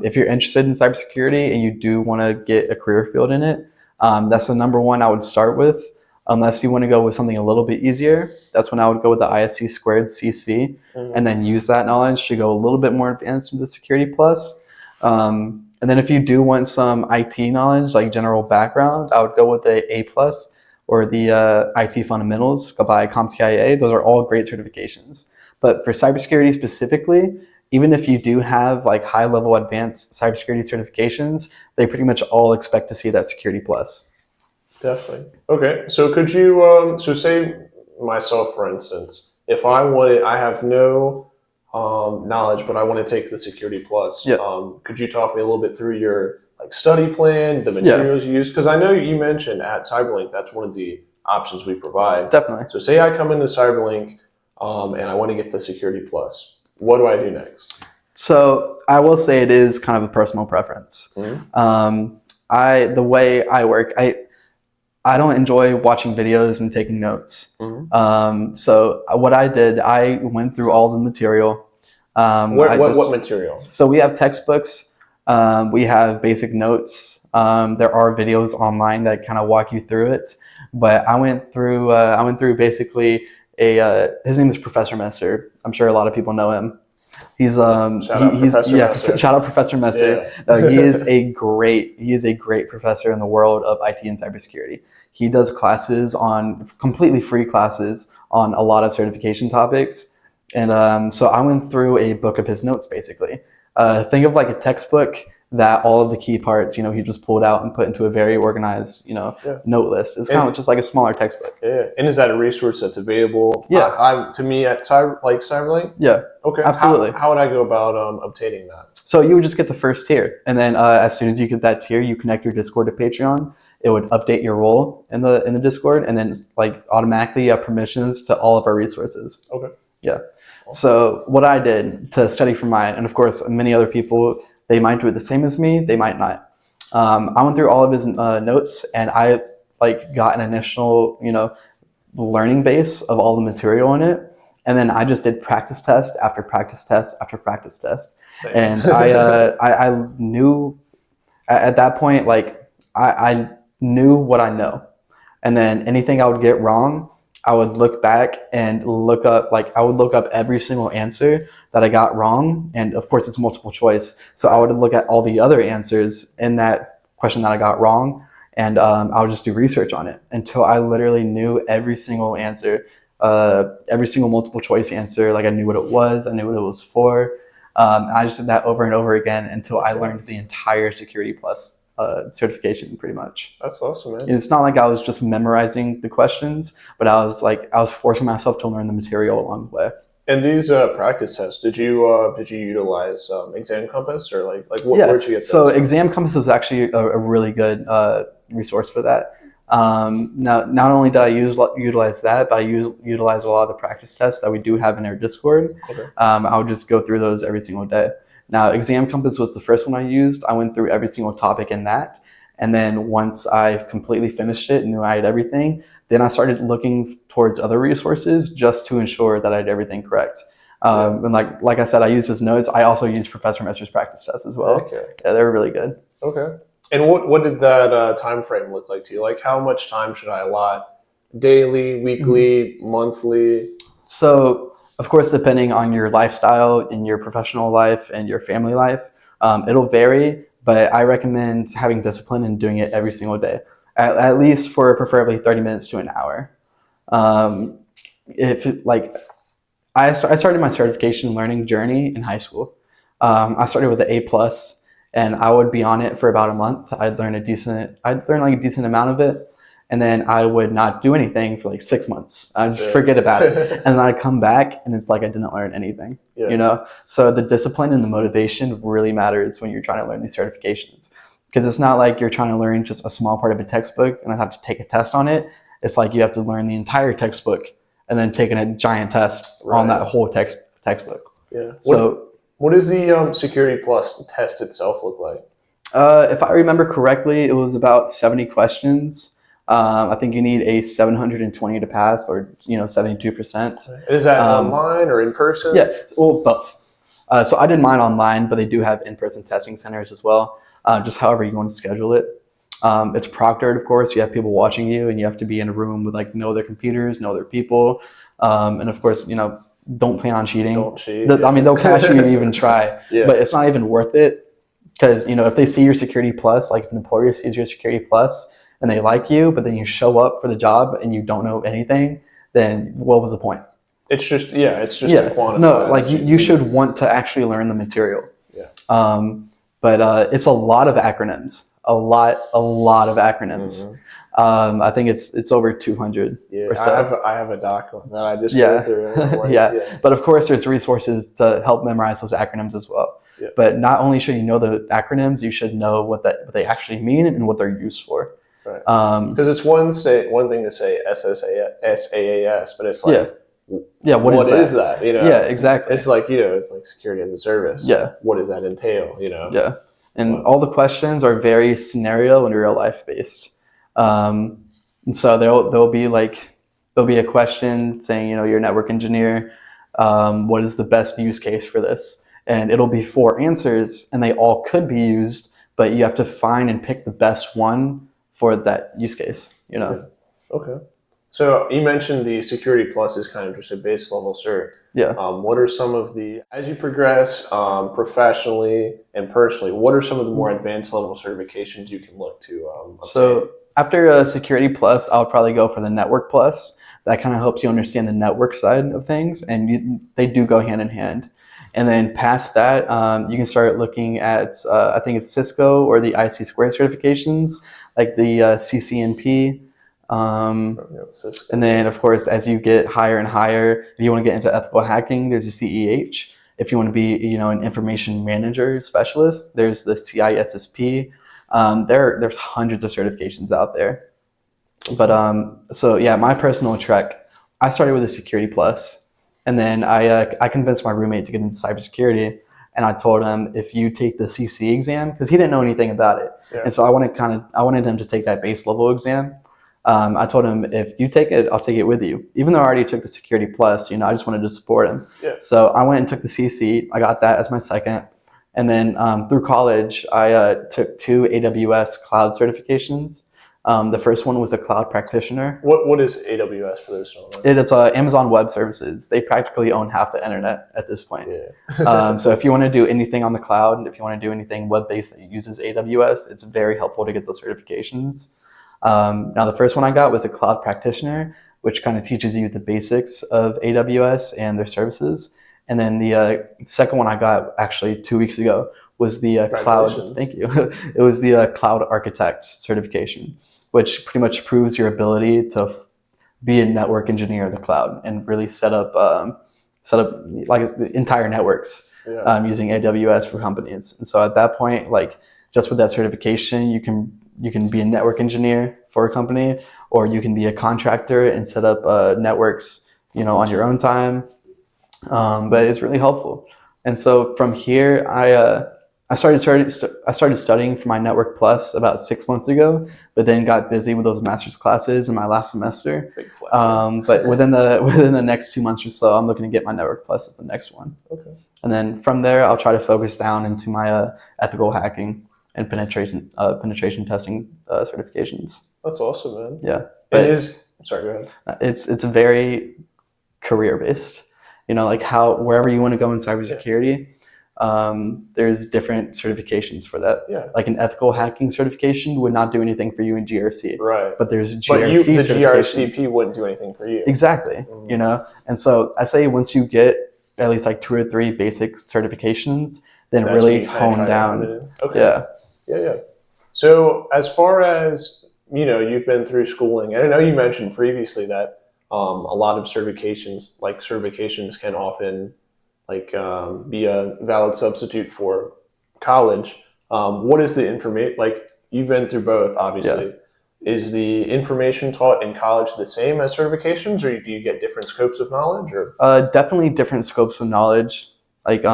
If you're interested in cybersecurity and you do want to get a career field in it, that's the number one I would start with. Unless you want to go with something a little bit easier, that's when I would go with the ISC squared CC, and then use that knowledge to go a little bit more advanced with the Security Plus. And then if you do want some IT knowledge, like general background, I would go with the A plus or the IT fundamentals by CompTIA. Those are all great certifications. But for cybersecurity specifically, even if you do have like high level advanced cybersecurity certifications, they pretty much all expect to see that Security Plus. Definitely. Okay. So could you, so say myself, for instance, if I have no knowledge, but I want to take the Security Plus. Yeah. Could you talk me a little bit through your like study plan, the materials you use? Because I know you mentioned at CyberLink that's one of the options we provide. Definitely. So say I come into CyberLink and I want to get the Security Plus. What do I do next? So I will say it is kind of a personal preference. Mm-hmm. The way I work, I don't enjoy watching videos and taking notes. Mm-hmm. So what I did, I went through all the material. What material? So we have textbooks. We have basic notes. There are videos online that kind of walk you through it. But I went through basically his name is Professor Messer. I'm sure a lot of people know him. He's Shout out Professor Messer. Yeah. He is a great professor in the world of IT and cybersecurity. He does classes on completely free classes on a lot of certification topics. And so I went through a book of his notes basically. Think of like a textbook that all of the key parts, he just pulled out and put into a very organized, note list. It's kind of just like a smaller textbook. Yeah. And is that a resource that's available? Yeah. To me at CyberLink? Yeah. Okay. Absolutely. How would I go about obtaining that? So you would just get the first tier, and then as soon as you get that tier, you connect your Discord to Patreon. It would update your role in the Discord, and then like automatically you have permissions to all of our resources. Okay. Yeah. So what I did to study for mine, and of course many other people, they might do it the same as me, they might not. I went through all of his notes, and I got an initial learning base of all the material in it, and then I just did practice test after practice test after practice test. Same. And I knew at that point, I knew what I know, and then anything I would get wrong, I would look back and look up every single answer that I got wrong, and of course it's multiple choice, so I would look at all the other answers in that question that I got wrong, and I would just do research on it until I literally knew every single answer, every single multiple choice answer. Like I knew what it was, I knew what it was for. I just did that over and over again until I learned the entire Security Plus certification pretty much. That's awesome, man. It's not like I was just memorizing the questions, but I was forcing myself to learn the material along the way. And these practice tests, did you utilize Exam Compass or where'd you get those? So Exam Compass was actually a really good resource for that. Now, not only did I utilize that, but I utilize a lot of the practice tests that we do have in our Discord. Okay. I would just go through those every single day. Now, Exam Compass was the first one I used. I went through every single topic in that. And then once I've completely finished it and knew I had everything, then I started looking towards other resources just to ensure that I had everything correct. And like I said, I used his notes. I also used Professor Messer's practice tests as well. Okay. Yeah, they were really good. Okay. And what did that time frame look like to you? Like how much time should I allot? Daily, weekly, monthly? So, of course, depending on your lifestyle and your professional life and your family life, it'll vary, but I recommend having discipline and doing it every single day. at least for preferably 30 minutes to an hour. If like I started my certification learning journey in high school. I started with an A plus, and I would be on it for about a month. I'd learn like a decent amount of it, and then I would not do anything for like 6 months. I'd just forget about it, and then I'd come back, and it's like I didn't learn anything. Yeah. You know, so the discipline and the motivation really matters when you're trying to learn these certifications, because it's not like you're trying to learn just a small part of a textbook and then have to take a test on it. It's like you have to learn the entire textbook and then taking a giant test on that whole textbook. Yeah. So what does the Security Plus test itself look like? if I remember correctly, it was about 70 questions. I think you need a 720 to pass, or 72%. Is that online or in person? Yeah, well, both. So I did mine online, but they do have in-person testing centers as well. Just however you want to schedule it. It's proctored, of course. You have people watching you, and you have to be in a room with know their computers, know their people, and of course, don't plan on cheating. Don't cheat. I mean, they'll catch you if you even try, Yeah. but it's not even worth it, because if they see your Security Plus, like if an employer sees your Security Plus and they like you, but then you show up for the job and you don't know anything, then what was the point? It's just to quantify. No, like you should want to actually learn the material. Yeah. But it's a lot of acronyms. A lot of acronyms. Mm-hmm. I think it's over 200 or so. I have a document that I just go through. Yeah. But of course, there's resources to help memorize those acronyms as well. Yeah. But not only should you know the acronyms, you should know what they actually mean and what they're used for. Right. Because it's one thing to say SaaS, but it's like, what is that? Yeah, exactly. It's like it's like security as a service. Yeah. What does that entail? Yeah. And all the questions are very scenario and real life based. And so there'll be a question saying, you're a network engineer. What is the best use case for this? And it'll be 4 answers, and they all could be used, but you have to find and pick the best one for that use case. Yeah. Okay. So you mentioned the Security Plus is kind of just a base level cert. Yeah. What are some of as you progress professionally and personally, what are some of the more advanced level certifications you can look to obtain? So after a Security Plus, I'll probably go for the Network Plus. That kind of helps you understand the network side of things, and they do go hand in hand. And then past that, you can start looking at, I think it's Cisco or the IC Squared certifications, like the CCNP. And then, of course, as you get higher and higher, if you want to get into ethical hacking, there's a CEH. If you want to be, an information manager specialist, there's the CISSP. There's hundreds of certifications out there. But so yeah, my personal trek, I started with a Security Plus, and then I convinced my roommate to get into cybersecurity, and I told him, if you take the CC exam, because he didn't know anything about it, and so I wanted him to take that base level exam. I told him, if you take it, I'll take it with you. Even though I already took the Security Plus, I just wanted to support him. Yeah. So I went and took the CC. I got that as my second. And then through college, I took 2 AWS cloud certifications. The first one was a cloud practitioner. What is AWS for those who don't know? It is Amazon Web Services. They practically own half the internet at this point. Yeah. So if you want to do anything on the cloud, if you want to do anything web-based that uses AWS, it's very helpful to get those certifications. Now, the first one I got was a cloud practitioner, which kind of teaches you the basics of AWS and their services. And then the second one I got actually 2 weeks ago was the cloud. Thank you. It was the cloud architect certification, which pretty much proves your ability to be a network engineer in the cloud and really set up like entire networks using AWS for companies. And so at that point, like just with that certification, you can be a network engineer for a company, or you can be a contractor and set up networks, on your own time. But it's really helpful. And so from here, I started studying for my Network Plus about 6 months ago, but then got busy with those master's classes in my last semester. Big flex. But within the next 2 months or so, I'm looking to get my Network Plus as the next one. Okay. And then from there, I'll try to focus down into my ethical hacking and penetration testing certifications. That's awesome, man. Yeah. Sorry, go ahead. It's very career based. Like wherever you want to go in cybersecurity. there's different certifications for that. Yeah. Like an ethical hacking certification would not do anything for you in GRC. Right. But there's But GRC the certifications. GRCP wouldn't do anything for you. Exactly. You know, and so I say once you get at least like 2 or 3 basic certifications, then That's really when you kinda hone try to down. hone it in. Okay. Yeah. Yeah. So as far as, you've been through schooling, and I know you mentioned previously that a lot of certifications can often be a valid substitute for college. What is the information, like you've been through both, obviously. Yeah. Is the information taught in college the same as certifications, or do you get different scopes of knowledge? Or Definitely different scopes of knowledge. Like,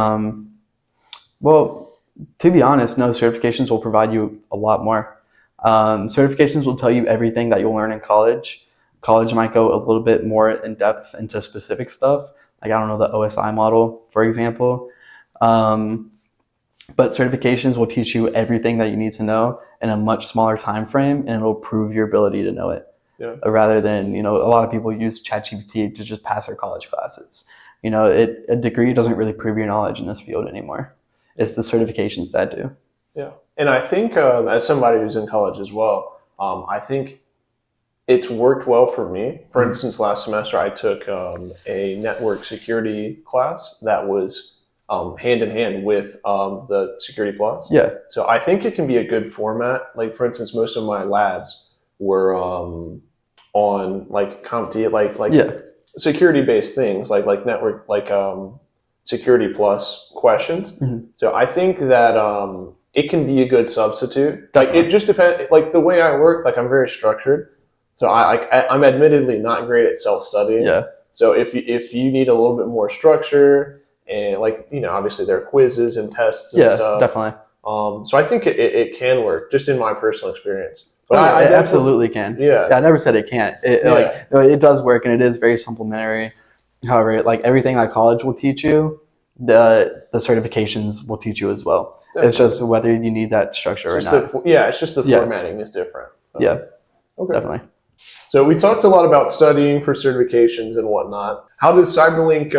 well, to be honest, no, certifications will provide you a lot more. Certifications will tell you everything that you'll learn in college. College might go a little bit more in depth into specific stuff. Like, I don't know, the OSI model, for example. But certifications will teach you everything that you need to know in a much smaller time frame, and it'll prove your ability to know it. Yeah. Rather than, a lot of people use ChatGPT to just pass their college classes. A degree doesn't really prove your knowledge in this field anymore. It's the certifications that do. Yeah. And I think as somebody who's in college as well, I think it's worked well for me. For instance, last semester I took a network security class that was hand in hand with the Security Plus. Yeah. So I think it can be a good format. Like, for instance, most of my labs were on like CompTIA, like security-based things, like network, Security Plus questions. Mm-hmm. So I think that it can be a good substitute. Definitely. Like, it just depends. Like, the way I work, like, I'm very structured. So I'm admittedly not great at self-studying. Yeah. So if you need a little bit more structure, and obviously there are quizzes and tests and stuff. Yeah, definitely. So I think it can work, just in my personal experience. But I absolutely can. Yeah. I never said it can't. It does work, and it is very supplementary. However, like everything that college will teach you, the certifications will teach you as well. Definitely. It's just whether you need that structure or not. It's just the formatting is different. Yeah. Okay. Definitely. So we talked a lot about studying for certifications and whatnot. How does Cyberlink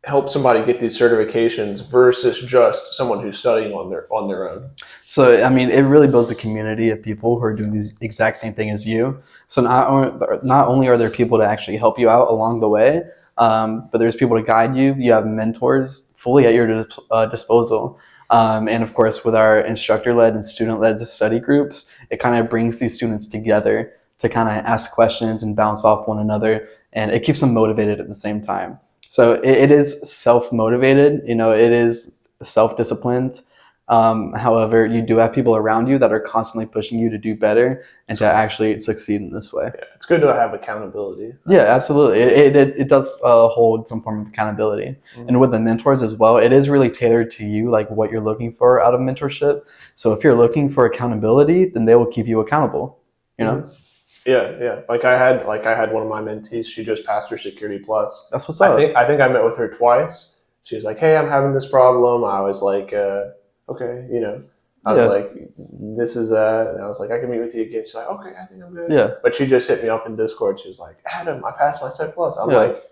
help somebody get these certifications versus just someone who's studying on their own? So, I mean, it really builds a community of people who are doing the exact same thing as you. So not only are there people to actually help you out along the way, but there's people to guide you. You have mentors fully at your disposal. And of course, with our instructor-led and student-led study groups, it kind of brings these students together to kind of ask questions and bounce off one another. And it keeps them motivated at the same time. So it is self-motivated, it is self-disciplined. However, you do have people around you that are constantly pushing you to do better and to actually succeed in this way. Yeah, it's good to have accountability. Yeah, absolutely. It does hold some form of accountability. Mm-hmm. And with the mentors as well, it is really tailored to you, like what you're looking for out of mentorship. So if you're looking for accountability, then they will keep you accountable, Mm-hmm. Yeah. Like I had one of my mentees. She just passed her Security Plus. That's what's up. I think I met with her twice. She was like, "Hey, I'm having this problem." I was like, "Okay, I was like, this is that," and I was like, "I can meet with you again." She's like, "Okay, I think I'm good." Yeah. But she just hit me up in Discord. She was like, "Adam, I passed my Sec Plus." I'm like,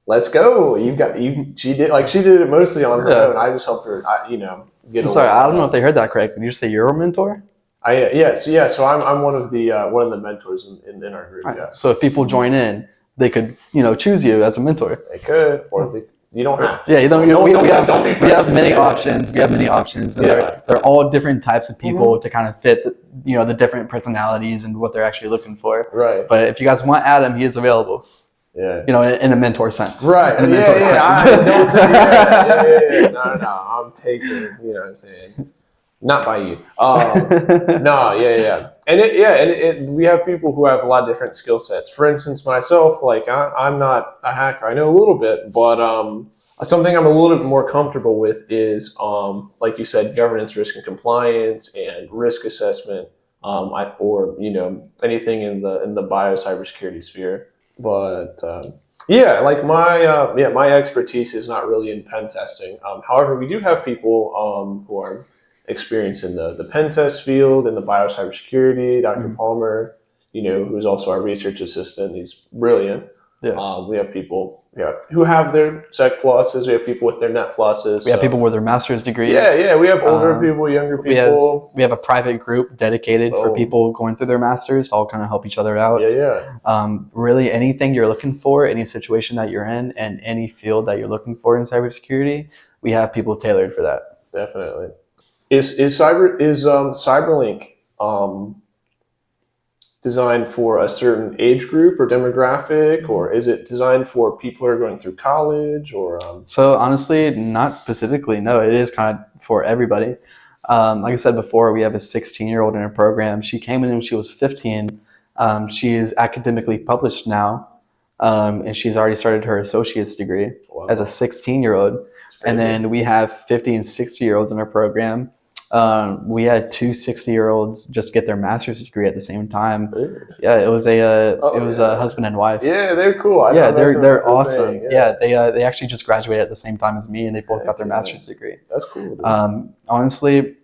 "Let's go!" She did it mostly on her own. I just helped her, get. Sorry, I don't know if they heard that correct. Did you say you're a mentor? So I'm one of the mentors in our group. Right. Yeah. So if people join in, they could choose you as a mentor. They could, or you don't have to. Yeah, you don't. We have many options. We have many options. And they're all different types of people to kind of fit the different personalities and what they're actually looking for. Right. But if you guys want Adam, he is available. Yeah. In a mentor sense. Right. In a mentor sense. Yeah. No, I'm taking. You know what I'm saying. Not by you. No, yeah. And we have people who have a lot of different skill sets. For instance, myself, like I'm not a hacker. I know a little bit, but something I'm a little bit more comfortable with is, like you said, governance, risk, and compliance, and risk assessment, or anything in the bio cybersecurity sphere. But my expertise is not really in pen testing. However, we do have people who are experienced in the pen test field, in the bio cybersecurity. Dr. Palmer, who's also our research assistant. He's brilliant. We have people who have their Sec Pluses. We have people with their Net Pluses. We have people with their master's degrees. Yeah. We have older people, younger people. We have a private group dedicated for people going through their masters to all kind of help each other out. Really, anything you're looking for, any situation that you're in, and any field that you're looking for in cybersecurity, we have people tailored for that. Definitely. Is Cyberlink designed for a certain age group or demographic, or is it designed for people who are going through college, or? So honestly, not specifically. No, it is kind of for everybody. Like I said before, we have a 16-year-old in our program. She came in when she was 15. She is academically published now, and she's already started her associate's degree as a 16-year-old. And then we have 50 and 60-year-olds in our program. We had two 60-year-olds just get their master's degree at the same time. Yeah, it was a husband and wife. Yeah, they're cool. They're awesome. They actually just graduated at the same time as me, and they both got their master's degree. That's cool. Dude. Honestly,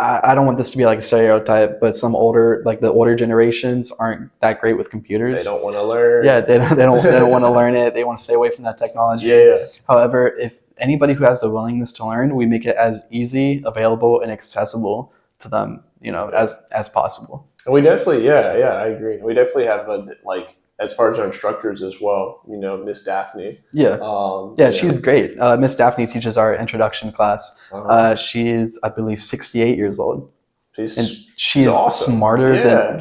I don't want this to be like a stereotype, but the older generations aren't that great with computers. They don't want to learn. Yeah, they don't want to learn it. They want to stay away from that technology. Yeah. However, if anybody who has the willingness to learn, we make it as easy, available, and accessible to them, as possible. And we definitely, I agree. We definitely have as far as our instructors as well, Miss Daphne. Yeah. She's great. Miss Daphne teaches our introduction class. She's, I believe, 68 years old. She's awesome.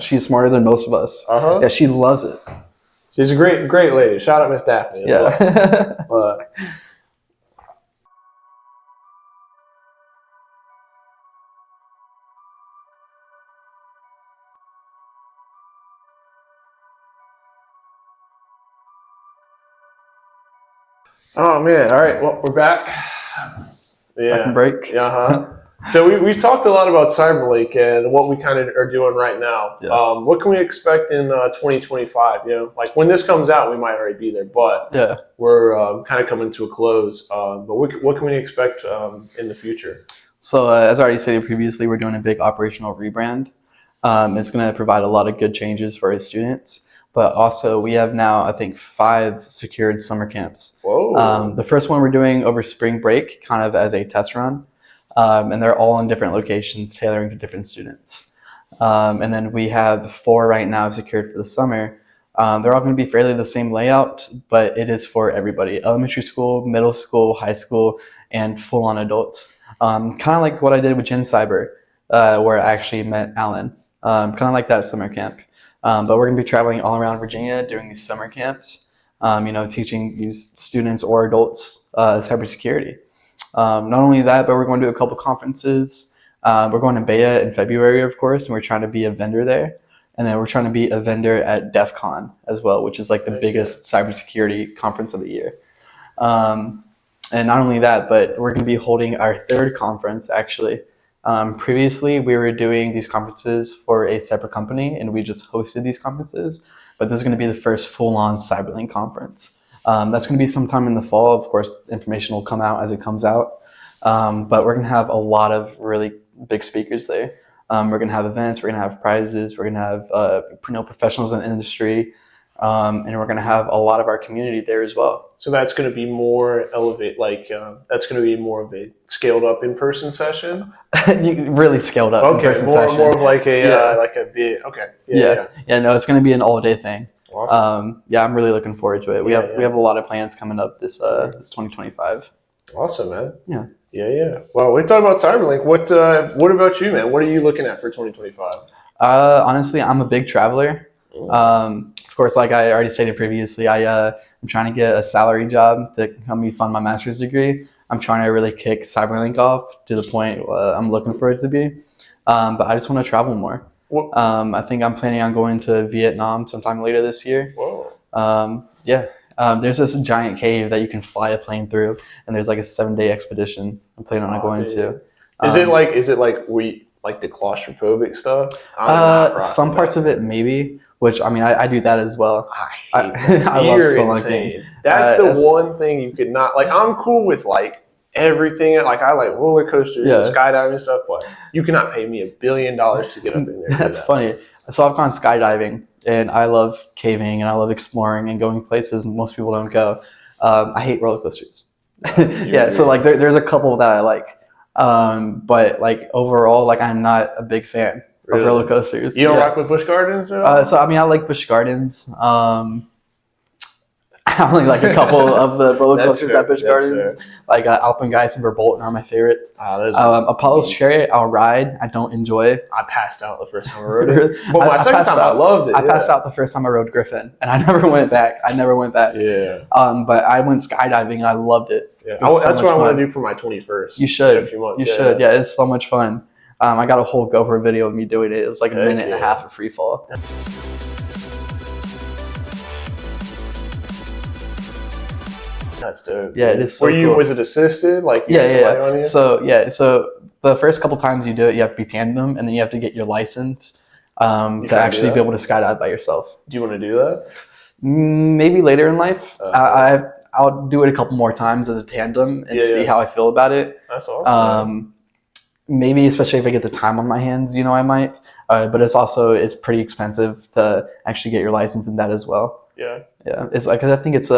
She's smarter than most of us. Yeah, she loves it. She's a great lady. Shout out Miss Daphne. Well. Oh man! All right, well we're back. Back from break. So we talked a lot about Cyberlink and what we kind of are doing right now. What can we expect in 2025? Like when this comes out, we might already be there, but we're kind of coming to a close. But what can we expect in the future? So as I already stated previously, we're doing a big operational rebrand. It's going to provide a lot of good changes for our students. But also, we have now, I think, 5 secured summer camps. Whoa. The first one we're doing over spring break, kind of as a test run. And they're all in different locations, tailoring to different students. And then we have 4 right now secured for the summer. They're all going to be fairly the same layout, but it is for everybody. Elementary school, middle school, high school, and full-on adults. Kind of like what I did with Gen Cyber, where I actually met Alan. Kind of like that summer camp. But we're going to be traveling all around Virginia during these summer camps, teaching these students or adults cybersecurity. Not only that, but we're going to do a couple conferences. We're going to Beta in February, of course, and we're trying to be a vendor there. And then we're trying to be a vendor at DEF CON as well, which is like the biggest cybersecurity conference of the year. And not only that, but we're going to be holding our 3rd conference, actually. Previously, we were doing these conferences for a separate company, and we just hosted these conferences. But this is going to be the first full-on Cyberlink conference. That's going to be sometime in the fall. Of course, information will come out as it comes out. But we're going to have a lot of really big speakers there. We're going to have events. We're going to have prizes. We're going to have professionals in the industry. And we're going to have a lot of our community there as well. So that's going to be more that's going to be more of a scaled up in-person session. Really scaled up in-person session. More of like a bit. Okay. No, it's going to be an all-day thing. Awesome. I'm really looking forward to it. We have a lot of plans coming up this 2025. Awesome, man. Yeah. Well, we talked about Cyberlink. What about you, man? What are you looking at for 2025? Honestly, I'm a big traveler. Of course, like I already stated previously, I'm trying to get a salary job to help me fund my master's degree. I'm trying to really kick Cyberlink off to the point I'm looking for it to be. But I just want to travel more. I think I'm planning on going to Vietnam sometime later this year. Whoa. There's this giant cave that you can fly a plane through, and there's like a 7-day expedition I'm planning on going to. Is it like the claustrophobic stuff? Some parts of it maybe. Which, I mean, I do that as well. I love spelunking. That's the one thing you could not, like, I'm cool with, like, everything. Like, I like roller coasters and skydiving and stuff, but you cannot pay me $1 billion to get up in there. That's funny. So I've gone skydiving and I love caving and I love exploring and going places most people don't go. I hate roller coasters. Yeah, so like there's a couple that I like, but like overall, like I'm not a big fan of roller coasters. You don't rock with Busch Gardens at all? So I mean, I like Busch Gardens. I only like a couple of the roller coasters at Busch Gardens. Like Alpengeist and Verbolten are my favorites. Apollo's Chariot, I'll ride. I don't enjoy. I passed out the first time I rode it. But my second time, I loved it. I passed out the first time I rode Griffin, and I never went back. Yeah. But I went skydiving, and I loved it. Yeah. That's what I want to do for my 21st. You should. In a few months. You should. Yeah, it's so much fun. I got a whole GoPro video of me doing it. It was like a minute and a half of free fall. That's dope. Yeah, it is so cool. Was it assisted? Like, yeah. On you? So the first couple times you do it, you have to be tandem, and then you have to get your license to actually be able to skydive by yourself. Do you want to do that? Maybe later in life. I'll do it a couple more times as a tandem and see how I feel about it. That's awesome. Maybe especially if I get the time on my hands, I might. But it's pretty expensive to actually get your license in that as well. Yeah. Yeah. It's like I think it's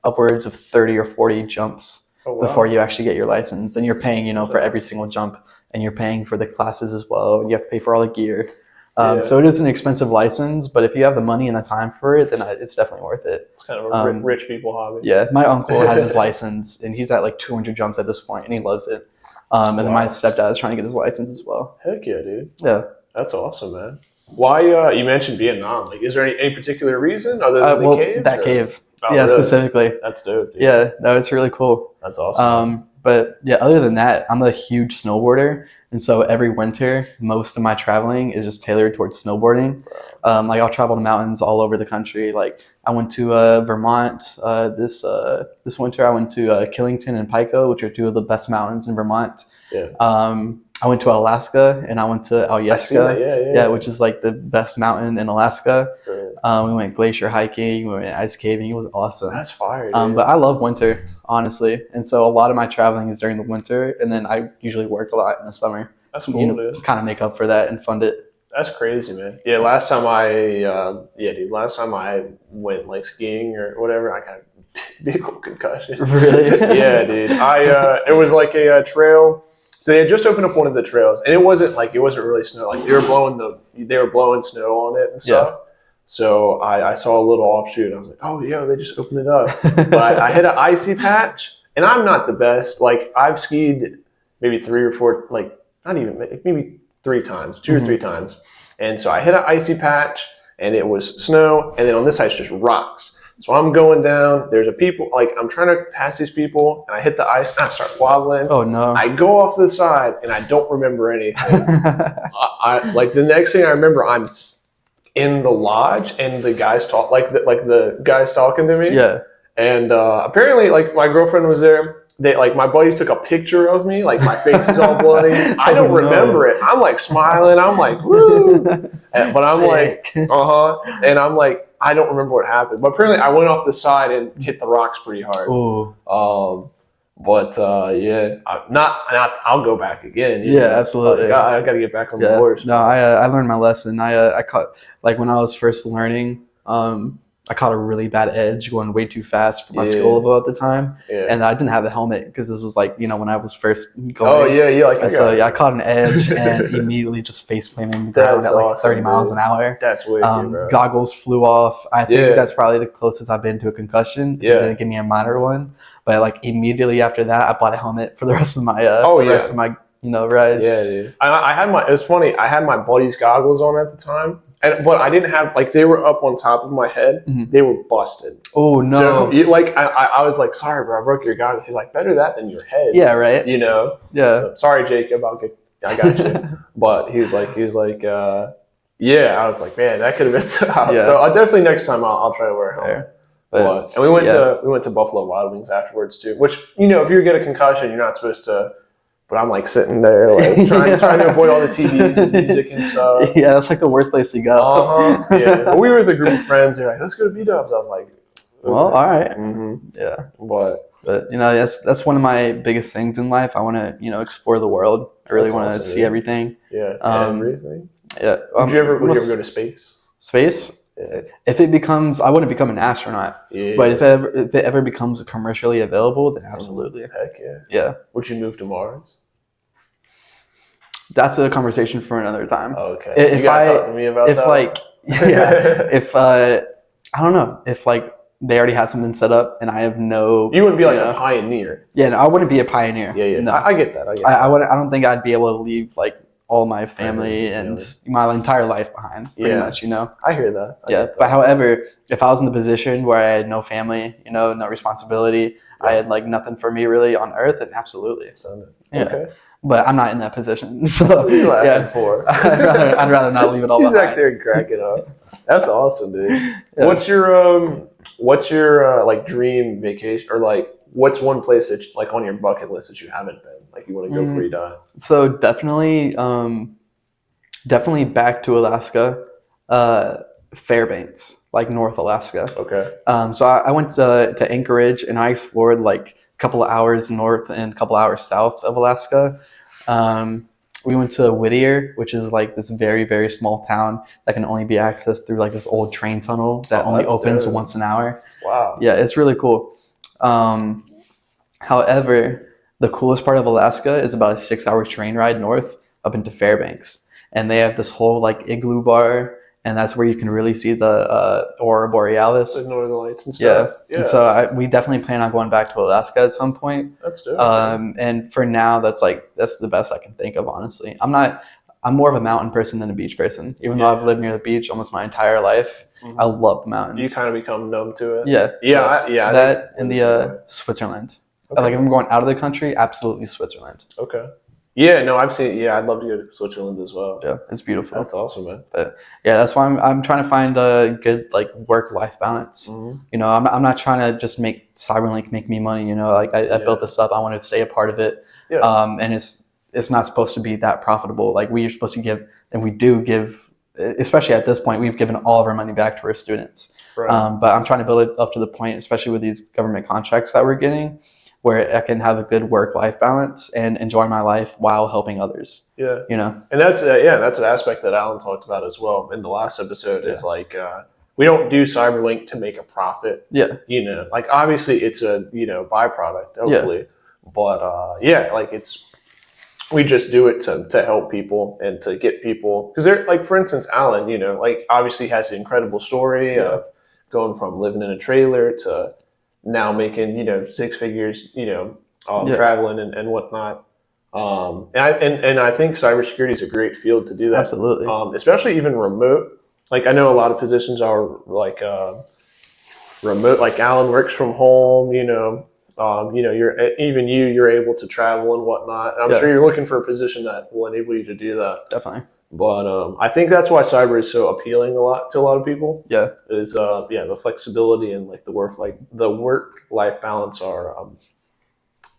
upwards of 30 or 40 jumps before you actually get your license. And you're paying, for every single jump, and you're paying for the classes as well. And you have to pay for all the gear. So it is an expensive license, but if you have the money and the time for it, then it's definitely worth it. It's kind of a rich people hobby. Yeah. My uncle has his license, and he's at like 200 jumps at this point, and he loves it. And then my stepdad is trying to get his license as well. Heck yeah, dude. Yeah. That's awesome, man. Why, you mentioned Vietnam. Like, is there any particular reason other than the cave? That cave. Oh, yeah, really? Specifically. That's dope, dude. Yeah, no, it's really cool. That's awesome. But yeah, other than that, I'm a huge snowboarder. And so every winter, most of my traveling is just tailored towards snowboarding. Like I'll travel to mountains all over the country. Like I went to Vermont this winter. I went to Killington and Pico, which are two of the best mountains in Vermont. Yeah. I went to Alaska, and I went to Alyeska, yeah, which is like the best mountain in Alaska. Right. We went glacier hiking, we went ice caving. It was awesome. That's fire, dude. But I love winter, honestly, and so a lot of my traveling is during the winter, and then I usually work a lot in the summer. That's cool, dude. Kind of make up for that and fund it. That's crazy, man. Yeah, last time I went like skiing or whatever, I got a vehicle concussion. Really? Yeah, dude. It was like a trail. So they had just opened up one of the trails, and it wasn't really snow. Like they were blowing snow on it and stuff. Yeah. So I saw a little offshoot, and I was like, oh yeah, they just opened it up. But I hit an icy patch, and I'm not the best. Like I've skied maybe 3 or 4, like not even maybe 3 times, 2 or 3 times. And so I hit an icy patch, and it was snow, and then on this side it's just rocks. So I'm going down, there's I'm trying to pass these people, and I hit the ice, and I start wobbling. Oh no. I go off to the side, and I don't remember anything. Like the next thing I remember, I'm in the lodge, and the guy's the guy's talking to me. Yeah. And apparently, like my girlfriend was there. My buddies took a picture of me, like my face is all bloody. I don't remember it. I'm like smiling. I'm like, woo. But I'm like, and I'm like, I don't remember what happened. But apparently I went off the side and hit the rocks pretty hard. Ooh. Yeah, I'll go back again. Yeah, absolutely. I got to get back on the horse. No, I learned my lesson. I caught, like when I was first learning, I caught a really bad edge going way too fast for my skill level at the time. Yeah. And I didn't have a helmet because this was like, when I was first going. Oh, yeah. I caught an edge and immediately just face planted the ground at like 30 miles an hour. That's wicked, bro. Goggles flew off. I think that's probably the closest I've been to a concussion. Yeah. It didn't give me a minor one. But like immediately after that, I bought a helmet for the rest of my rides. Yeah, dude. It was funny. I had my buddy's goggles on at the time. But I didn't have, they were up on top of my head. Mm-hmm. They were busted. Oh, no. So, I was like, sorry, bro, I broke your goggles. He's like, better that than your head. Yeah, right. Yeah. So, sorry, Jacob, I got you. But he was like, yeah. I was like, man, that could have been tough. Yeah. So, definitely next time I'll try to wear a helmet. And we went to Buffalo Wild Wings afterwards, too. Which, if you get a concussion, you're not supposed to. But I'm like sitting there, trying to avoid all the TVs and music and stuff. Yeah, that's like the worst place to go. Yeah, but we were with a group of friends. They're like, "Let's go to B-Dubs." I was like, "Well, all right." Mm-hmm. Yeah, but that's one of my biggest things in life. I want to explore the world. I really want to see everything. Yeah, everything. Yeah. Would you ever go to space? Space. If it becomes, I wouldn't become an astronaut, Yeah. but if it ever becomes commercially available, then absolutely. Heck yeah. Yeah, Would you move to Mars? that's a conversation for another time. Okay. If you gotta I- talk to me about If that. like, yeah, if I don't know, if like they already have something set up and I have no, you wouldn't be like know, a pioneer. yeah, no, I wouldn't be a pioneer. Yeah, yeah. No, I get that. I wouldn't. I don't think I'd be able to leave like all my family Friends, and my entire life behind. Pretty Yeah. much, you know. I hear that. I Yeah, get that. but however, if I was in the position where I had no family, you know, no responsibility, I had like nothing for me really on Earth, then absolutely. Yeah. Okay. But I'm not in that position, so What are you laughing yeah. for? I'd rather not leave it all He's behind. back there cracking up. That's awesome, dude. Yeah. What's your like dream vacation, or like what's one place that like on your bucket list that you haven't been, like you want to go before you die? So definitely, definitely back to Alaska, Fairbanks, like North Alaska. Okay. So I went to Anchorage and I explored like a couple of hours north and a couple of hours south of Alaska. We went to Whittier, which is like this very, very small town that can only be accessed through like this old train tunnel that only that's opens dope. once an hour. Wow. Yeah, it's really cool. However, the coolest part of Alaska is about a 6-hour train ride north up into Fairbanks. And they have this whole like igloo bar, and that's where you can really see the Aurora Borealis. The Northern Lights and Yeah. stuff. Yeah. And so we definitely plan on going back to Alaska at some point. That's dope. And for now, that's the best I can think of, honestly. I'm more of a mountain person than a beach person. Even though I've lived near the beach almost my entire life, I love the mountains. You kind of become numb to it. Yeah. Yeah. So I that think and it's the Switzerland. Okay. Like if I'm going out of the country, absolutely Switzerland. Okay. Yeah. No, I've seen. Yeah, I'd love to go to Switzerland as well. Yeah, it's beautiful. That's awesome, man. Yeah, that's why I'm trying to find a good like work-life balance. Mhm. You know, I'm not trying to just make CyberLink make me money. You know, like I built this up. I want to stay a part of it. Yeah. And it's not supposed to be that profitable. Like we are supposed to give, and we do give. Especially at this point, we've given all of our money back to our students. Right. But I'm trying to build it up to the point, especially with these government contracts that we're getting, where I can have a good work-life balance and enjoy my life while helping others. Yeah. You know. And that's that's an aspect that Alan talked about as well in the last episode. Is like we don't do CyberLink to make a profit. Yeah. You know, like obviously it's a byproduct, hopefully, but like we just do it to help people and to get people, because they're like, for instance, Alan, like obviously has an incredible story of going from living in a trailer to now making 6 figures, traveling and whatnot. And I think cybersecurity is a great field to do that. Absolutely. Especially even remote. Like I know a lot of positions are like remote. Like Alan works from home. You're able to travel and whatnot. And I'm sure you're looking for a position that will enable you to do that. Definitely. But I think that's why cyber is so appealing to a lot of people. Yeah. Is the flexibility and like the work life balance are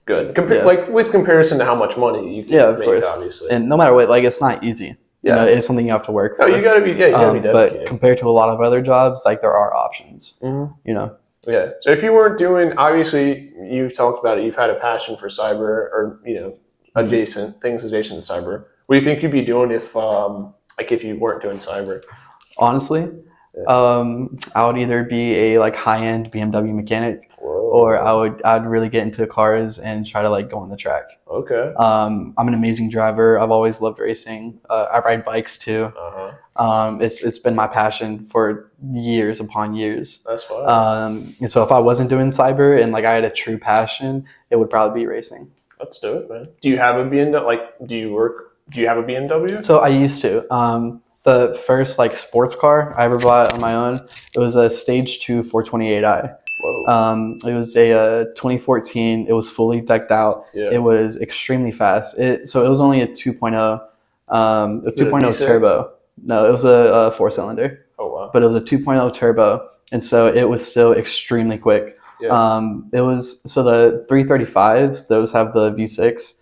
good. Like with comparison to how much money you can make, course. obviously. And no matter what, like it's not easy. Yeah. You know, it's something you have to work for. No, you gotta be dedicated. But compared to a lot of other jobs, like there are options. Mm-hmm. You know. Yeah. So if you weren't doing, obviously you've talked about it, you've had a passion for cyber or things adjacent to cyber. What do you think you'd be doing if you weren't doing cyber? Honestly, I would either be a like high-end BMW mechanic, or I'd really get into cars and try to like go on the track. Okay. I'm an amazing driver. I've always loved racing. I ride bikes too. It's been my passion for years upon years. That's fine. And so if I wasn't doing cyber and like I had a true passion, it would probably be racing. Let's do it, man. Do you have a BMW? Like, do you have a BMW? So I used to. The first like sports car I ever bought on my own, it was a Stage 2 428i. Whoa. It was a 2014. It was fully decked out. Yeah. It was extremely fast. So it was only a 2.0, a 2.0 turbo. No, it was a 4-cylinder. Oh wow. But it was a 2.0 turbo, and so it was still extremely quick. Yeah. It was the 335s. Those have the V6.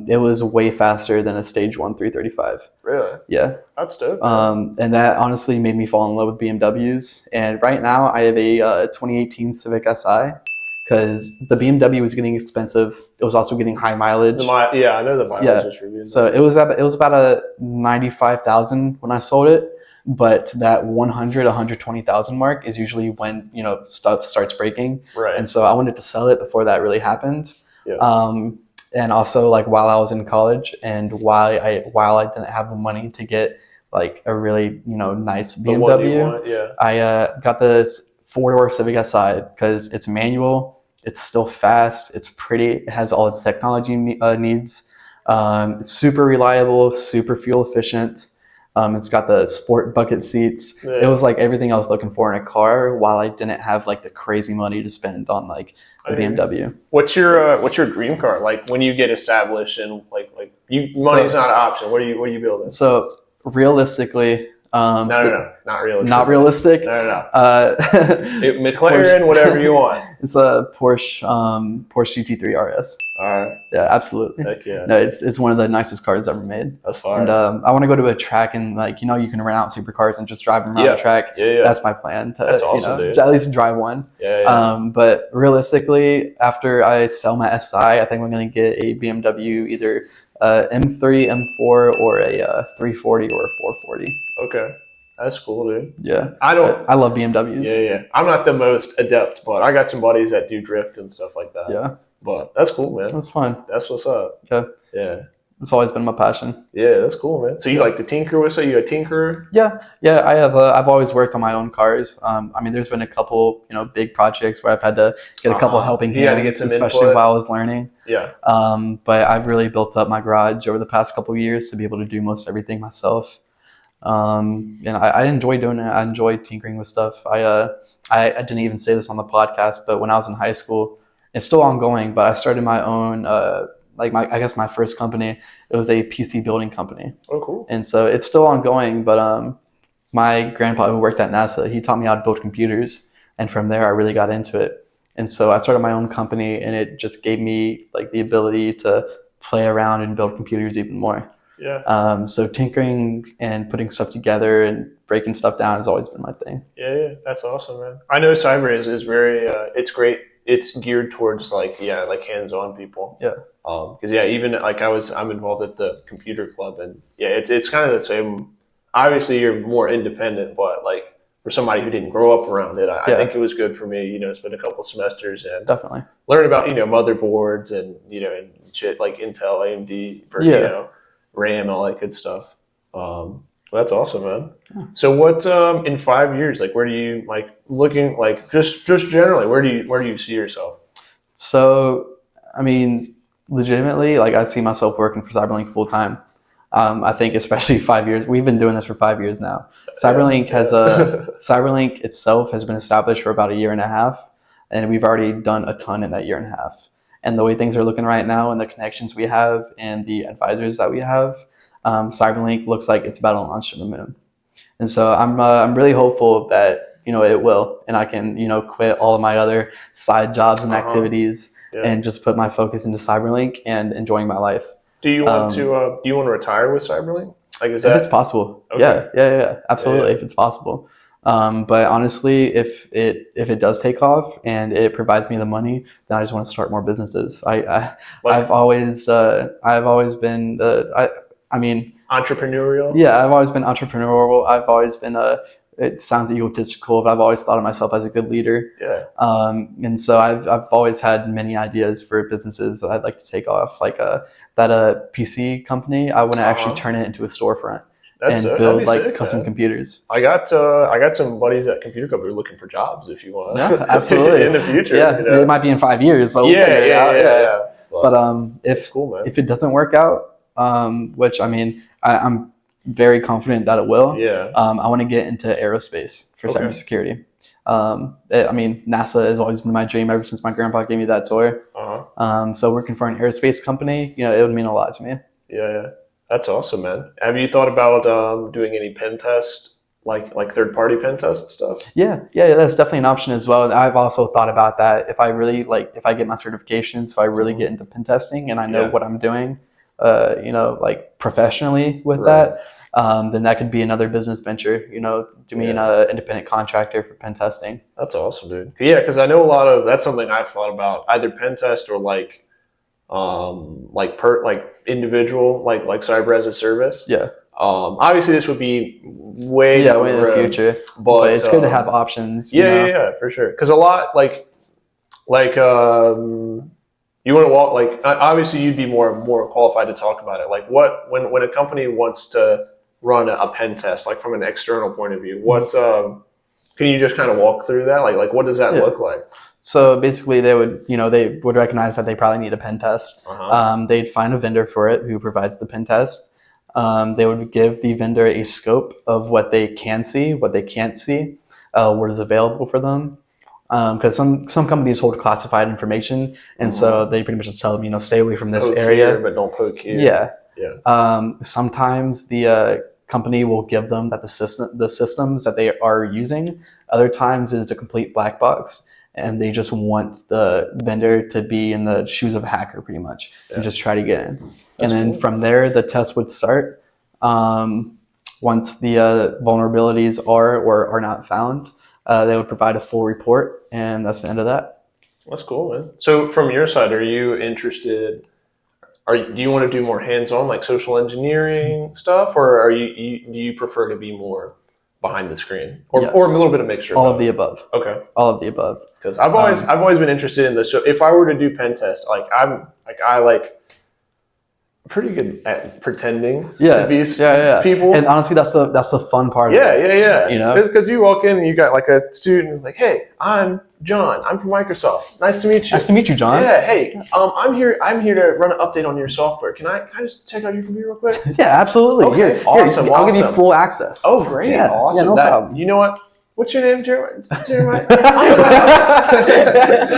It was way faster than a Stage 1 335. Really? Yeah. That's dope. And that honestly made me fall in love with BMWs. And right now I have a 2018 Civic Si, because the BMW was getting expensive. It was also getting high mileage. I know the mileage is for BMW. So it was about a 95,000 when I sold it. but that 100, 120,000 mark is usually when, stuff starts breaking. Right. And so I wanted to sell it before that really happened. Yeah. And also like while I was in college and while I didn't have the money to get like a really, nice The one you BMW, want, yeah. I got this 4-door Civic Si because it's manual, it's still fast, it's pretty, it has all the technology needs. It's super reliable, super fuel efficient. It's got the sport bucket seats. Yeah. It was like everything I was looking for in a car while I didn't have like the crazy money to spend on like a BMW. What's your dream car? Like when you get established and like money's not an option. What are you building? So realistically, No, not realistic. not realistic. No. McLaren, Porsche. Whatever you want. It's a Porsche GT3 RS. All right. Yeah, absolutely. Heck yeah. No, it's one of the nicest cars ever made. That's fine. And I want to go to a track and like you can rent out supercars and just drive them around the track. Yeah. That's my plan. That's awesome, dude. At least drive one. Yeah. But realistically, after I sell my SI, I think I'm gonna get a BMW, either M3, M4, or a 340 or a 440. Okay. That's cool, dude. Yeah. I love BMWs. Yeah. I'm not the most adept, but I got some buddies that do drift and stuff like that. Yeah. But that's cool, man. That's fun. That's what's up. Yeah. It's always been my passion. Yeah, that's cool, man. So you like to tinker with? So you a tinkerer? Yeah. I have. I've always worked on my own cars. There's been a couple, big projects where I've had to get a couple helping hands, had to get some especially input. while I was learning. Yeah. But I've really built up my garage over the past couple of years to be able to do most everything myself. And I enjoy doing it. I enjoy tinkering with stuff. I didn't even say this on the podcast, but when I was in high school, it's still ongoing, but I started my own, my first company. It was a PC building company. Oh, cool. And so it's still ongoing, but my grandpa who worked at NASA, he taught me how to build computers. And from there, I really got into it. And so I started my own company, and it just gave me like the ability to play around and build computers even more. Yeah. So tinkering and putting stuff together and breaking stuff down has always been my thing. Yeah. That's awesome, man. I know Cyber is very, it's great. It's geared towards like hands-on people. Yeah. Because even like I'm involved at the computer club, and it's kind of the same. Obviously, you're more independent, but like for somebody who didn't grow up around it, I think it was good for me. Spend a couple semesters and definitely learn about motherboards and and shit like Intel, AMD, for RAM, all that good stuff. That's awesome, man. Yeah. So what in 5 years, like where do you looking just generally, where do you see yourself? So legitimately, I see myself working for CyberLink full time. I think especially 5 years. We've been doing this for 5 years now. CyberLink CyberLink itself has been established for about a year and a half, and we've already done a ton in that year and a half. And the way things are looking right now, and the connections we have, and the advisors that we have, CyberLink looks like it's about to launch to the moon. And so I'm really hopeful that it will, and I can quit all of my other side jobs and activities and just put my focus into CyberLink and enjoying my life. Do you want to retire with CyberLink? If it's possible. Okay. Yeah, absolutely. If it's possible. But honestly, if it does take off and it provides me the money, then I just want to start more businesses. I've always been entrepreneurial. Yeah, I've always been entrepreneurial. I've always been it sounds egotistical, but I've always thought of myself as a good leader. Yeah. And so I've always had many ideas for businesses that I'd like to take off, like that PC company. I want to actually turn it into a storefront. And build custom computers. I got some buddies at Computer Club who are looking for jobs. If you want, absolutely in the future. Yeah, it might be in 5 years, but we'll figure it out. Yeah. But if cool, man. If it doesn't work out, which I'm very confident that it will. Yeah. I want to get into aerospace for cybersecurity. NASA has always been my dream ever since my grandpa gave me that toy. So working for an aerospace company, it would mean a lot to me. Yeah. That's awesome, man. Have you thought about doing any pen test, like third-party pen test stuff? Yeah, that's definitely an option as well. I've also thought about that. If I really if I get my certifications, if I really get into pen testing and I know what I'm doing, professionally with that, then that could be another business venture. Doing an independent contractor for pen testing. That's awesome, dude. Yeah, because I know that's something I've thought about, either pen test or like individual like cyber as a service. Yeah. Obviously, this would be way Yeah, down way in the the road, future. but It's good to have options. yeah, for sure. Because a lot like you want to walk like obviously you'd be more qualified to talk about it. Like what when a company wants to run a pen test, like from an external point of view, what can you just kind of walk through that? Like what does that Yeah. look like? So basically, they would recognize that they probably need a pen test. They'd find a vendor for it who provides the pen test. They would give the vendor a scope of what they can see, what they can't see, what is available for them. Because some companies hold classified information, and so they pretty much just tell them, stay away from this Poke area. here, but don't poke here. Yeah. Sometimes the company will give them that the systems that they are using. Other times it is a complete black box, and they just want the vendor to be in the shoes of a hacker, pretty much, and just try to get in. That's and then cool. from there, the test would start. Once the vulnerabilities are or are not found, they would provide a full report, and that's the end of that. That's cool, man. So from your side, are you interested? Do you want to do more hands-on, like social engineering stuff, or do you prefer to be more behind the screen, or Yes. a little bit of mixture? All of the above. Okay. All of the above. Because I've always been interested in this. So if I were to do pen test, I pretty good at pretending to be people. And honestly, that's the fun part of it. Yeah. Because you walk in and you got like a student like, hey, I'm John. I'm from Microsoft. Nice to meet you. Nice to meet you, John. Yeah. Hey, I'm here to run an update on your software. Can I just check out your computer real quick? Yeah, absolutely. Okay. Here, Awesome. I'll give you full access. Oh, great. Yeah, awesome. Yeah, no problem. You know what? What's your name, Jeremiah?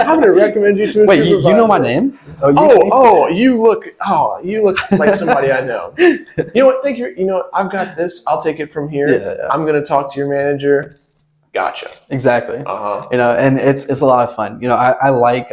I'm gonna recommend you to a Wait, supervisor. you know my name? You look like somebody I know. You know what? I've got this. I'll take it from here. Yeah. I'm gonna talk to your manager. Gotcha. Exactly. Uh-huh. And it's a lot of fun. I like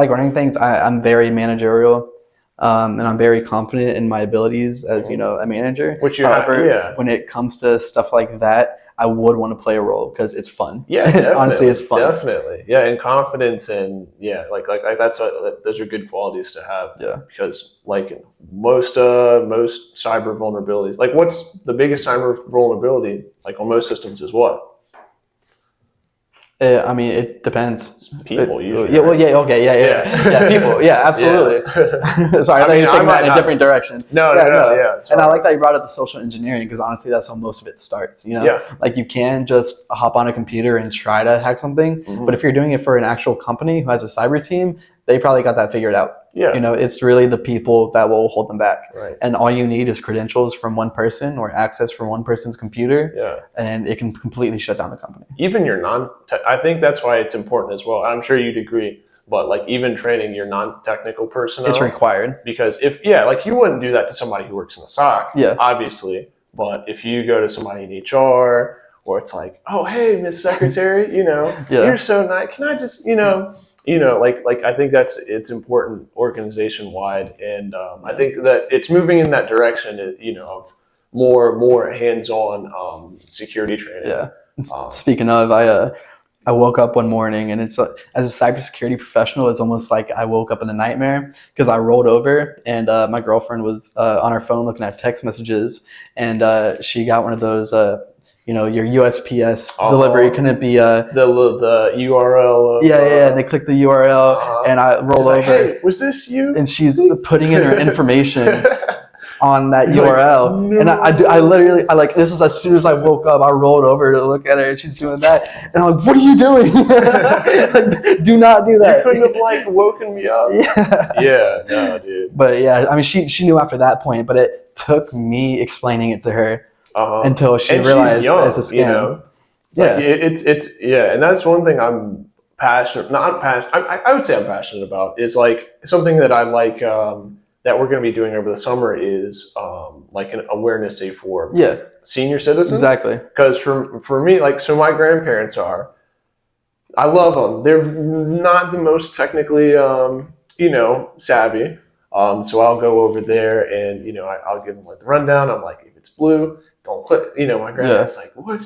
running things. I'm very managerial. And I'm very confident in my abilities as a manager. However, when it comes to stuff like that, I would want to play a role because it's fun. Yeah, definitely. Honestly, it's fun. Definitely, yeah, and confidence and like those are good qualities to have. Yeah, because like most cyber vulnerabilities, like what's the biggest cyber vulnerability like on most systems is what? It depends. People usually. Yeah. Well. Yeah. Okay. Yeah. People. Yeah. Absolutely. Sorry, I thought you were taking that in a different direction. No. And I like that you brought up the social engineering because honestly, that's how most of it starts. Yeah. Like you can just hop on a computer and try to hack something, but if you're doing it for an actual company who has a cyber team, they probably got that figured out. Yeah. It's really the people that will hold them back. Right. And all you need is credentials from one person or access from one person's computer. Yeah. And it can completely shut down the company. Even your I think that's why it's important as well. I'm sure you'd agree, but like even training your non-technical personnel. It's required. Because like you wouldn't do that to somebody who works in the SOC. Yeah. Obviously. But if you go to somebody in HR or it's like, oh, hey, Miss Secretary, you're so nice. Can I just, like I think it's important organization wide, and I think that it's moving in that direction, of more hands-on security training. Yeah. Speaking of, I woke up one morning and it's as a cybersecurity professional, it's almost like I woke up in a nightmare because I rolled over and my girlfriend was on her phone looking at text messages, and she got one of those. Your USPS delivery, can it be the URL? And they click the URL, and I roll over. Hey, was this you? And she's putting in her information on that URL, no. And I literally this is as soon as I woke up, I rolled over to look at her, and she's doing that, and I'm like, "What are you doing? Do not do that." You couldn't have woken me up. Yeah, no, dude. But yeah, she knew after that point, but it took me explaining it to her. Until she realized it's a scam. It's and that's one thing I'm passionate. Not passionate. I would say I'm passionate about is like something that I like that we're going to be doing over the summer is like an awareness day for senior citizens. Exactly. Because for me, so my grandparents are. I love them. They're not the most technically savvy. So I'll go over there and I'll give them the rundown. I'm like, if it's blue, don't click. My grandma's like, what?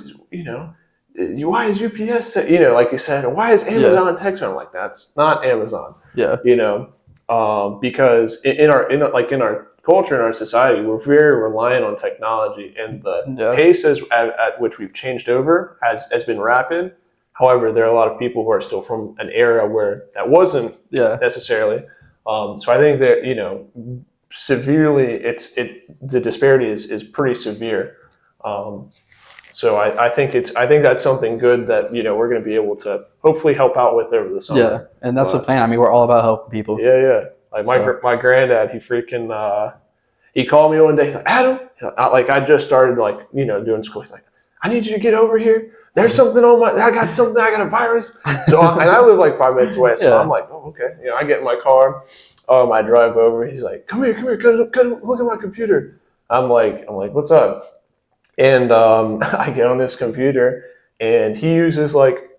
Why is UPS? Like you said, why is Amazon text me? I'm like, that's not Amazon. Yeah. because in our culture, in our society, we're very reliant on technology, and the pace at which we've changed over has been rapid. However, there are a lot of people who are still from an era where that wasn't necessarily. So I think that severely, the disparity is pretty severe. So I think that's something good that we're going to be able to hopefully help out with over the summer. Yeah, and that's the plan. I mean, we're all about helping people. Yeah. Like my granddad, he freaking he called me one day. He's like, Adam, I just started doing school. He's like, I need you to get over here. There's something I got a virus. So and I live like 5 minutes away. So I'm like, oh, okay. I get in my car. I drive over. He's like, come here, come look at my computer. I'm like, what's up? And I get on this computer, and he uses like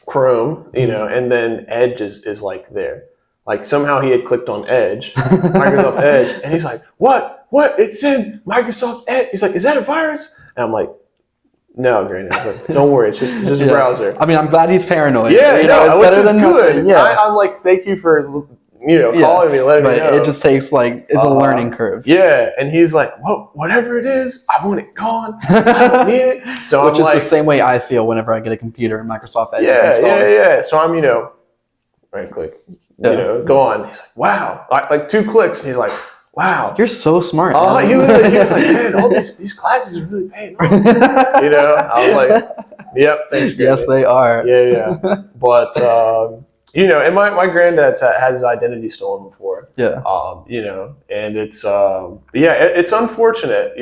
Chrome, and then Edge is like there. Like somehow he had clicked on Edge, Microsoft Edge, and he's like, what? It's in Microsoft Edge. He's like, is that a virus? And I'm like, no, Granddad. Like, don't worry, it's just a browser. I mean, I'm glad he's paranoid. Yeah, it's better than good. Nothing. Yeah. I'm like, thank you for calling me, letting me know. It just takes it's a learning curve. Yeah, and he's like, well, whatever it is, I want it gone. I don't need it. So Which is the same way I feel whenever I get a computer and Microsoft Edge is installed. Yeah. So I'm right click, go on. He's like, wow, like 2 clicks, and he's like, wow, you're so smart. He was like, man, all these classes are really paying off. I was like, yep, thanks, Granddad. Yes, they are. Yeah. But and my granddad's had his identity stolen before. Yeah. And it's it's unfortunate.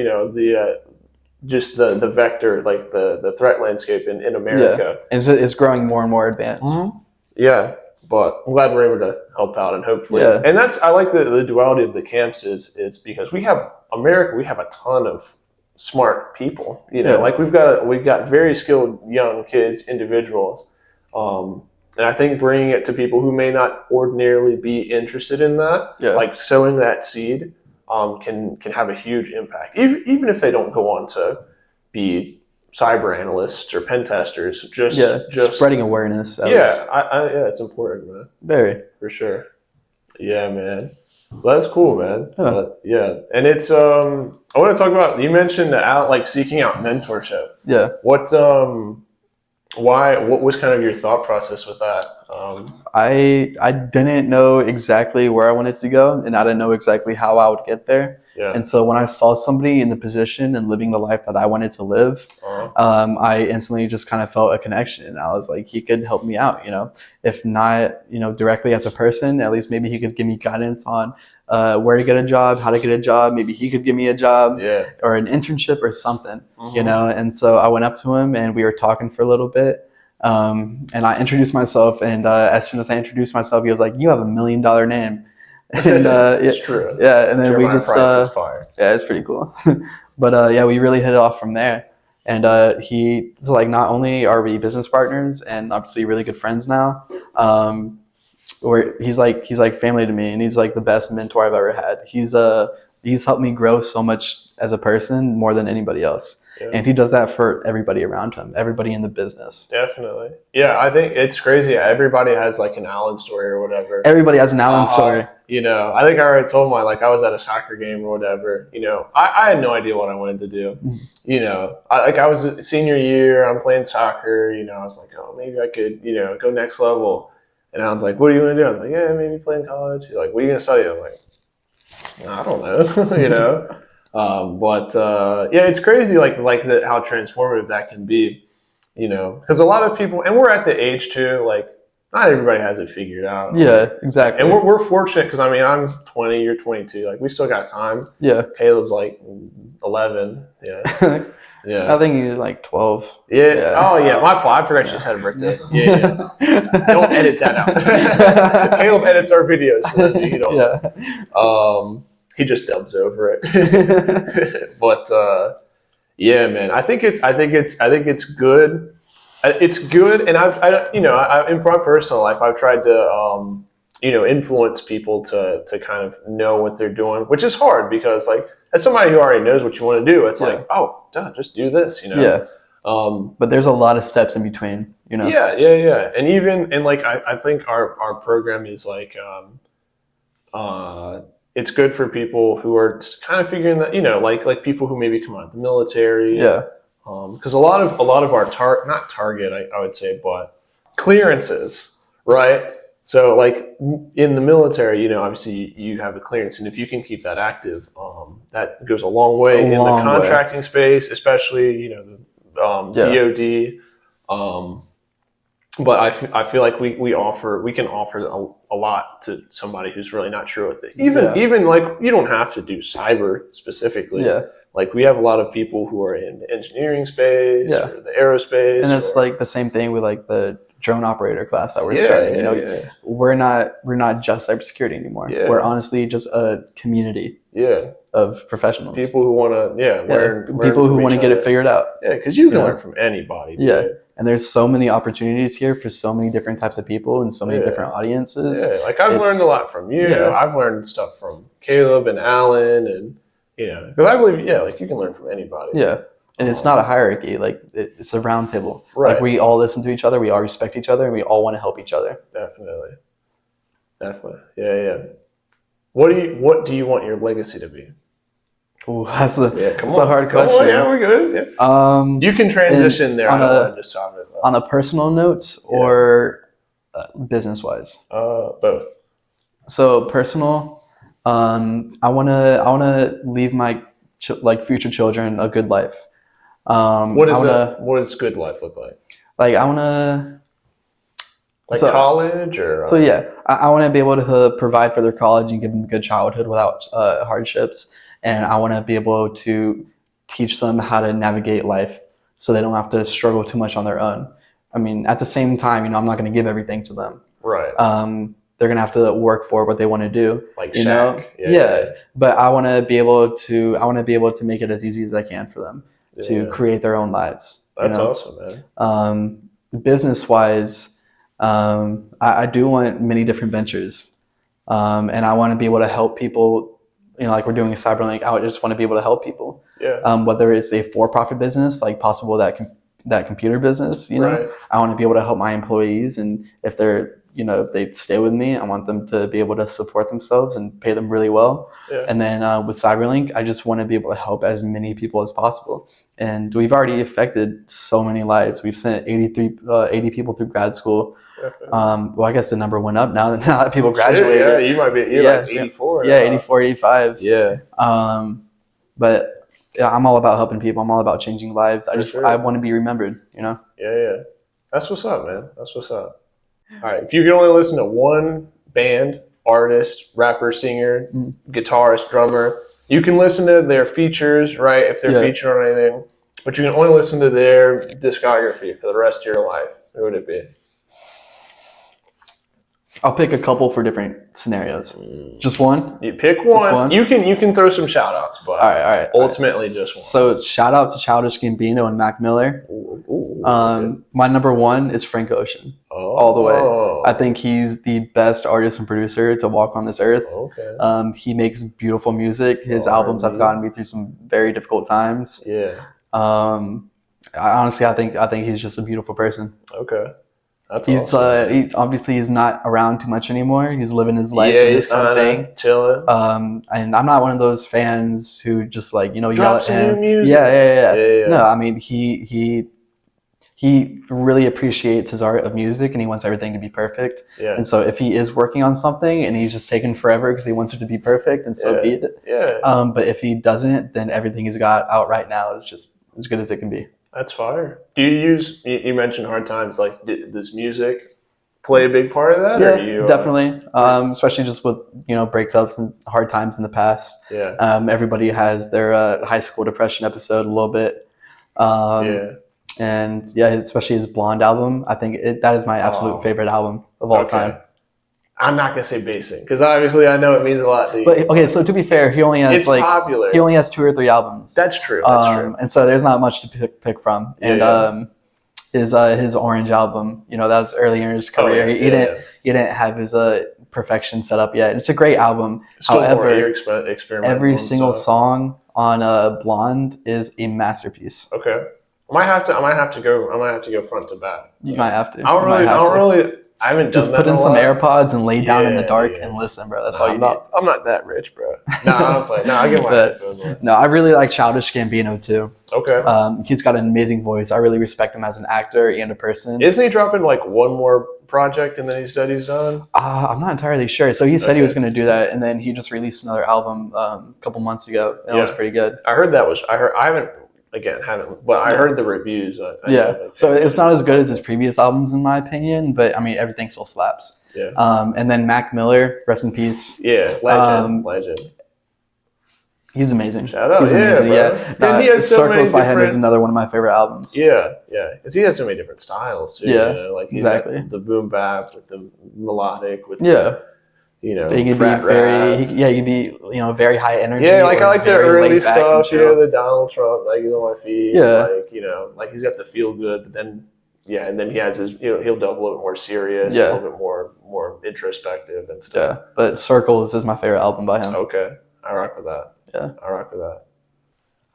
Just the vector, like the threat landscape in America. Yeah. And it's growing more and more advanced. Mm-hmm. Yeah. But I'm glad we're able to help out, and hopefully, and I like the duality of the camps is because we have a ton of smart people, like we've got very skilled young kids, individuals, and I think bringing it to people who may not ordinarily be interested in that, like sowing that seed, can have a huge impact, even if they don't go on to be cyber analysts or pen testers, just spreading awareness. It's important, man. Very, for sure. Yeah, man. Well, that's cool, man. But, and it's I want to talk about. You mentioned seeking out mentorship. Yeah. What was kind of your thought process with that? I didn't know exactly where I wanted to go, and I didn't know exactly how I would get there. Yeah. And so when I saw somebody in the position and living the life that I wanted to live, I instantly just kind of felt a connection. And I was like, he could help me out, if not, directly as a person, at least maybe he could give me guidance on where to get a job, how to get a job. Maybe he could give me a job or an internship or something, And so I went up to him and we were talking for a little bit. And I introduced myself. And as soon as I introduced myself, he was like, you have $1 million name. And it's true. Yeah, and then Jeremiah we just Price is fire. Yeah, it's pretty cool. But we really hit it off from there. And he's like, not only are we business partners and obviously really good friends now, he's like family to me, and he's like the best mentor I've ever had. He's helped me grow so much as a person more than anybody else. Yeah. And he does that for everybody around him, everybody in the business. Definitely. Yeah, I think it's crazy. Everybody has like an Allen story or whatever. Everybody has an Allen story. I think I already told my, I was at a soccer game or whatever. I had no idea what I wanted to do. I was a senior year, I'm playing soccer, I was like, oh, maybe I could, go next level. And I was like, what are you going to do? I was like, yeah, maybe play in college. He's like, what are you going to study? I'm like, I don't know, it's crazy, how transformative that can be, because a lot of people, and we're at the age too, not everybody has it figured out. Yeah, exactly. And we're fortunate because I'm 20, you're 22. We still got time. Yeah. Caleb's 11. Yeah. Yeah. I think he's 12. Yeah. Oh yeah, my fault. I forgot she just had a birthday. Yeah. Don't edit that out. Caleb edits our videos. So you don't. Yeah. He just dubs over it. But yeah, man. I think it's good. It's good, and I in my personal life, I've tried to influence people to kind of know what they're doing, which is hard because as somebody who already knows what you want to do, it's just do this, Yeah. But there's a lot of steps in between, Yeah. And I think our program is It's good for people who are just kind of figuring that, like people who maybe come out of the military. Yeah. Because a lot of our not target, I would say, but clearances, right? So like in the military, obviously you have a clearance, and if you can keep that active, that goes a long way in the contracting space, especially the DoD. But I feel like we can offer a lot to somebody who's really not sure with it. Even like you don't have to do cyber specifically. Yeah. Like we have a lot of people who are in the engineering space or the aerospace. And it's like the same thing with like the drone operator class that we're starting. We're not just cybersecurity anymore. Yeah. We're honestly just a community. Of professionals. People who want to learn. People who want to get it figured out. Yeah, because you can learn from anybody. And there's so many opportunities here for so many different types of people and so many different audiences. Yeah, like I've learned a lot from you. I've learned stuff from Caleb and Alan, and because I believe like you can learn from anybody. Yeah, and it's not a hierarchy. Like it's a round table. Right. Like we all listen to each other. We all respect each other, and we all want to help each other. Definitely. Yeah. What do you want your legacy to be? Ooh, that's a hard question. Yeah, we're good. Yeah. You can transition there. On a personal note or business-wise? Both. So personal, I wanna leave my future children a good life. What does good life look like? Like I wanna. College or? So yeah, I want to be able to provide for their college and give them a good childhood without hardships. And I want to be able to teach them how to navigate life so they don't have to struggle too much on their own. I mean, at the same time, I'm not going to give everything to them. Right. They're going to have to work for what they want to do. Like Shaq. Yeah. But I want to be able to make it as easy as I can for them to create their own lives. That's awesome, man. Business-wise, I do want many different ventures. And I want to be able to help people. Like we're doing a Cyberlink, I just want to be able to help people. Yeah. Whether it's a for-profit business, like possible that computer business, Right. I want to be able to help my employees, and if they're, if they stay with me, I want them to be able to support themselves and pay them really well. Yeah. And then with Cyberlink, I just want to be able to help as many people as possible. And we've already affected so many lives. We've sent 80 people through grad school. Well, I guess the number went up now that people graduated. Yeah, you might be. You're like 84. Yeah, 84, 85. Yeah. But I'm all about helping people. I'm all about changing lives. I want to be remembered. Yeah. That's what's up, man. That's what's up. All right. If you could only listen to one band, artist, rapper, singer, guitarist, drummer, you can listen to their features, right? If they're featured on anything, but you can only listen to their discography for the rest of your life. Who would it be? I'll pick a couple for different scenarios. Just one? You pick one. You can throw some shout outs, but all right. Ultimately just one. So shout out to Childish Gambino and Mac Miller. My number one is Frank Ocean. All the way. I think he's the best artist and producer to walk on this earth. Okay. He makes beautiful music. His albums have gotten me through some very difficult times. Yeah. Honestly, I think he's just a beautiful person. Okay. He's obviously he's not around too much anymore. He's living his life. Yeah, he's kind of thing, chilling. And I'm not one of those fans who just like yell at him. New music. Yeah. No, I mean he really appreciates his art of music and he wants everything to be perfect. Yeah. And so if he is working on something and he's just taking forever because he wants it to be perfect, and so be it. Yeah. But if he doesn't, then everything he's got out right now is just as good as it can be. That's fire. Do you mentioned hard times, like does music play a big part of that? Yeah, definitely. Especially just with, breakups and hard times in the past. Yeah. Everybody has their high school depression episode a little bit. And especially his Blonde album. I think that is my absolute favorite album of all time. I'm not gonna say basic because obviously I know it means a lot to you. But okay, so to be fair, he only has popular. He only has 2 or 3 albums. That's true. And so there's not much to pick from. And his Orange album, that's earlier in his career. He didn't have his perfection set up yet. It's a great album. However, every single song on Blonde is a masterpiece. Okay. I might have to go front to back. You might have to. I don't really I haven't Just done that put in a some lot. AirPods and lay down in the Yeah, dark yeah. and listen, bro. That's Nah, all you need. I'm not that rich, bro. No, I don't play. No, I get my But- headphones on. No, I really like Childish Gambino too. Okay. He's got an amazing voice. I really respect him as an actor and a person. Isn't he dropping like one more project and then he said he's done? I'm not entirely sure. So he said he Okay. was going to do that, and then he just released another album a couple months ago, and it was Yeah. pretty good. I heard I haven't but I heard the reviews. I Yeah. know, like, So it's not as good as his previous albums, in my opinion, but I mean, everything still slaps. Yeah. And then Mac Miller, rest in peace. Yeah, legend. He's amazing. Shout out, He's yeah, amazing. bro. Yeah. And he has so many Circles by Hand is different- another one of my favorite albums. Yeah, because he has so many different styles too. Yeah, you know? Like he's exactly. got the boom bap with the melodic with Yeah. you know, He can be frat very, rap. he can be, very high energy. Yeah, like or I like the very early laid back and stuff, chill. the Donald Trump, like he's on my feet. Yeah. Like he's got the feel good, but then and then he has his, he'll delve a little bit more serious, Yeah. a little bit more introspective and Yeah, stuff. but Circles is my favorite album by him. Okay, I rock with that. Yeah. I rock with that.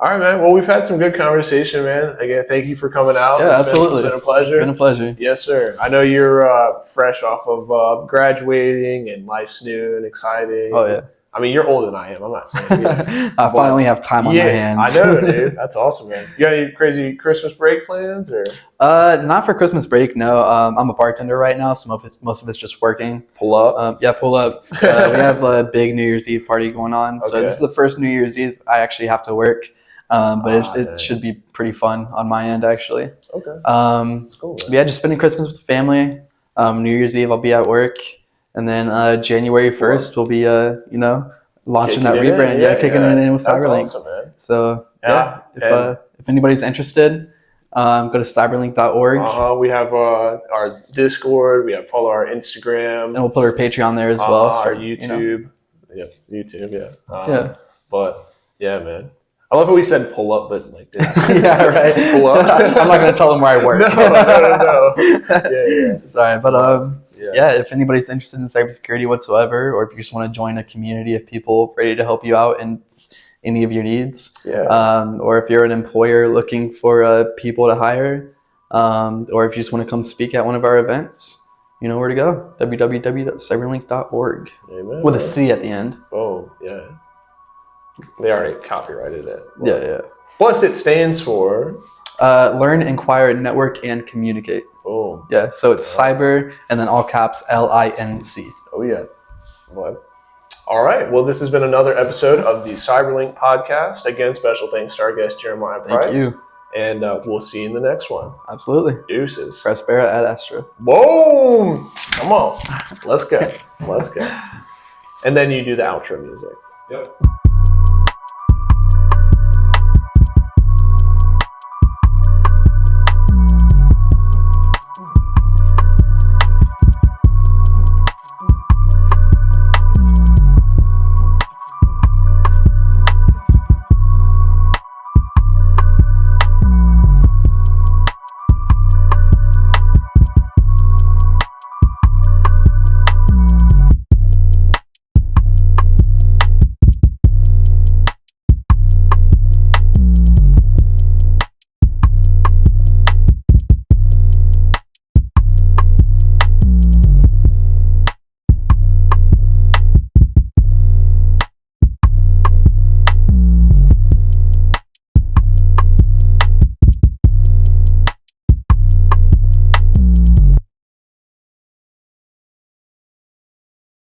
All right, man. Well, we've had some good conversation, man. Again, thank you for coming out. Yeah, It's absolutely. been a pleasure. It's been a pleasure. Yes, sir. I know you're fresh off of graduating and life's new and exciting. Oh yeah. I mean, you're older than I am. I'm not saying. I finally have time on my hands. I know, dude. That's awesome, man. You got any crazy Christmas break plans or Not for Christmas break. No. I'm a bartender right now, so most of it's just working. pull up? Yeah, pull up. We have a big New Year's Eve party going on. So Okay. this is the first New Year's Eve I actually have to work. But dang. it should be pretty fun on my end, actually. Okay, That's cool. But yeah, just spending Christmas with the family. New Year's Eve, I'll be at work. And then January 1st, we'll be, launching that rebrand. Kicking it in with That's Cyberlink. awesome, man. So, Yeah, if anybody's interested, go to cyberlink.org. We have our Discord. We have follow our Instagram. And we'll put our Patreon there as well. Our so, YouTube. Yep, YouTube. Yeah. Yeah. But yeah, man. I love how we said pull up, but like this. Yeah, right. Pull up. I'm not going to tell them where I work. No. Yeah. Sorry, but Yeah. yeah, if anybody's interested in cybersecurity whatsoever, or if you just want to join a community of people ready to help you out in any of your needs, or if you're an employer looking for people to hire, or if you just want to come speak at one of our events, you know where to go. www.cyberlink.org Amen. with a C at the end. Oh, yeah. They already copyrighted it. Yeah. Plus, it stands for. Learn, inquire, network, and communicate. Boom. Yeah, so it's cyber and then all caps LINC. Oh, yeah. What? All right. Well, this has been another episode of the Cyberlink podcast. Again, special thanks to our guest, Jeremiah Price. Thank you. And we'll see you in the next one. Absolutely. Deuces. Prospera ad Astra. Boom! Come on. Let's go. And then you do the outro music. Yep.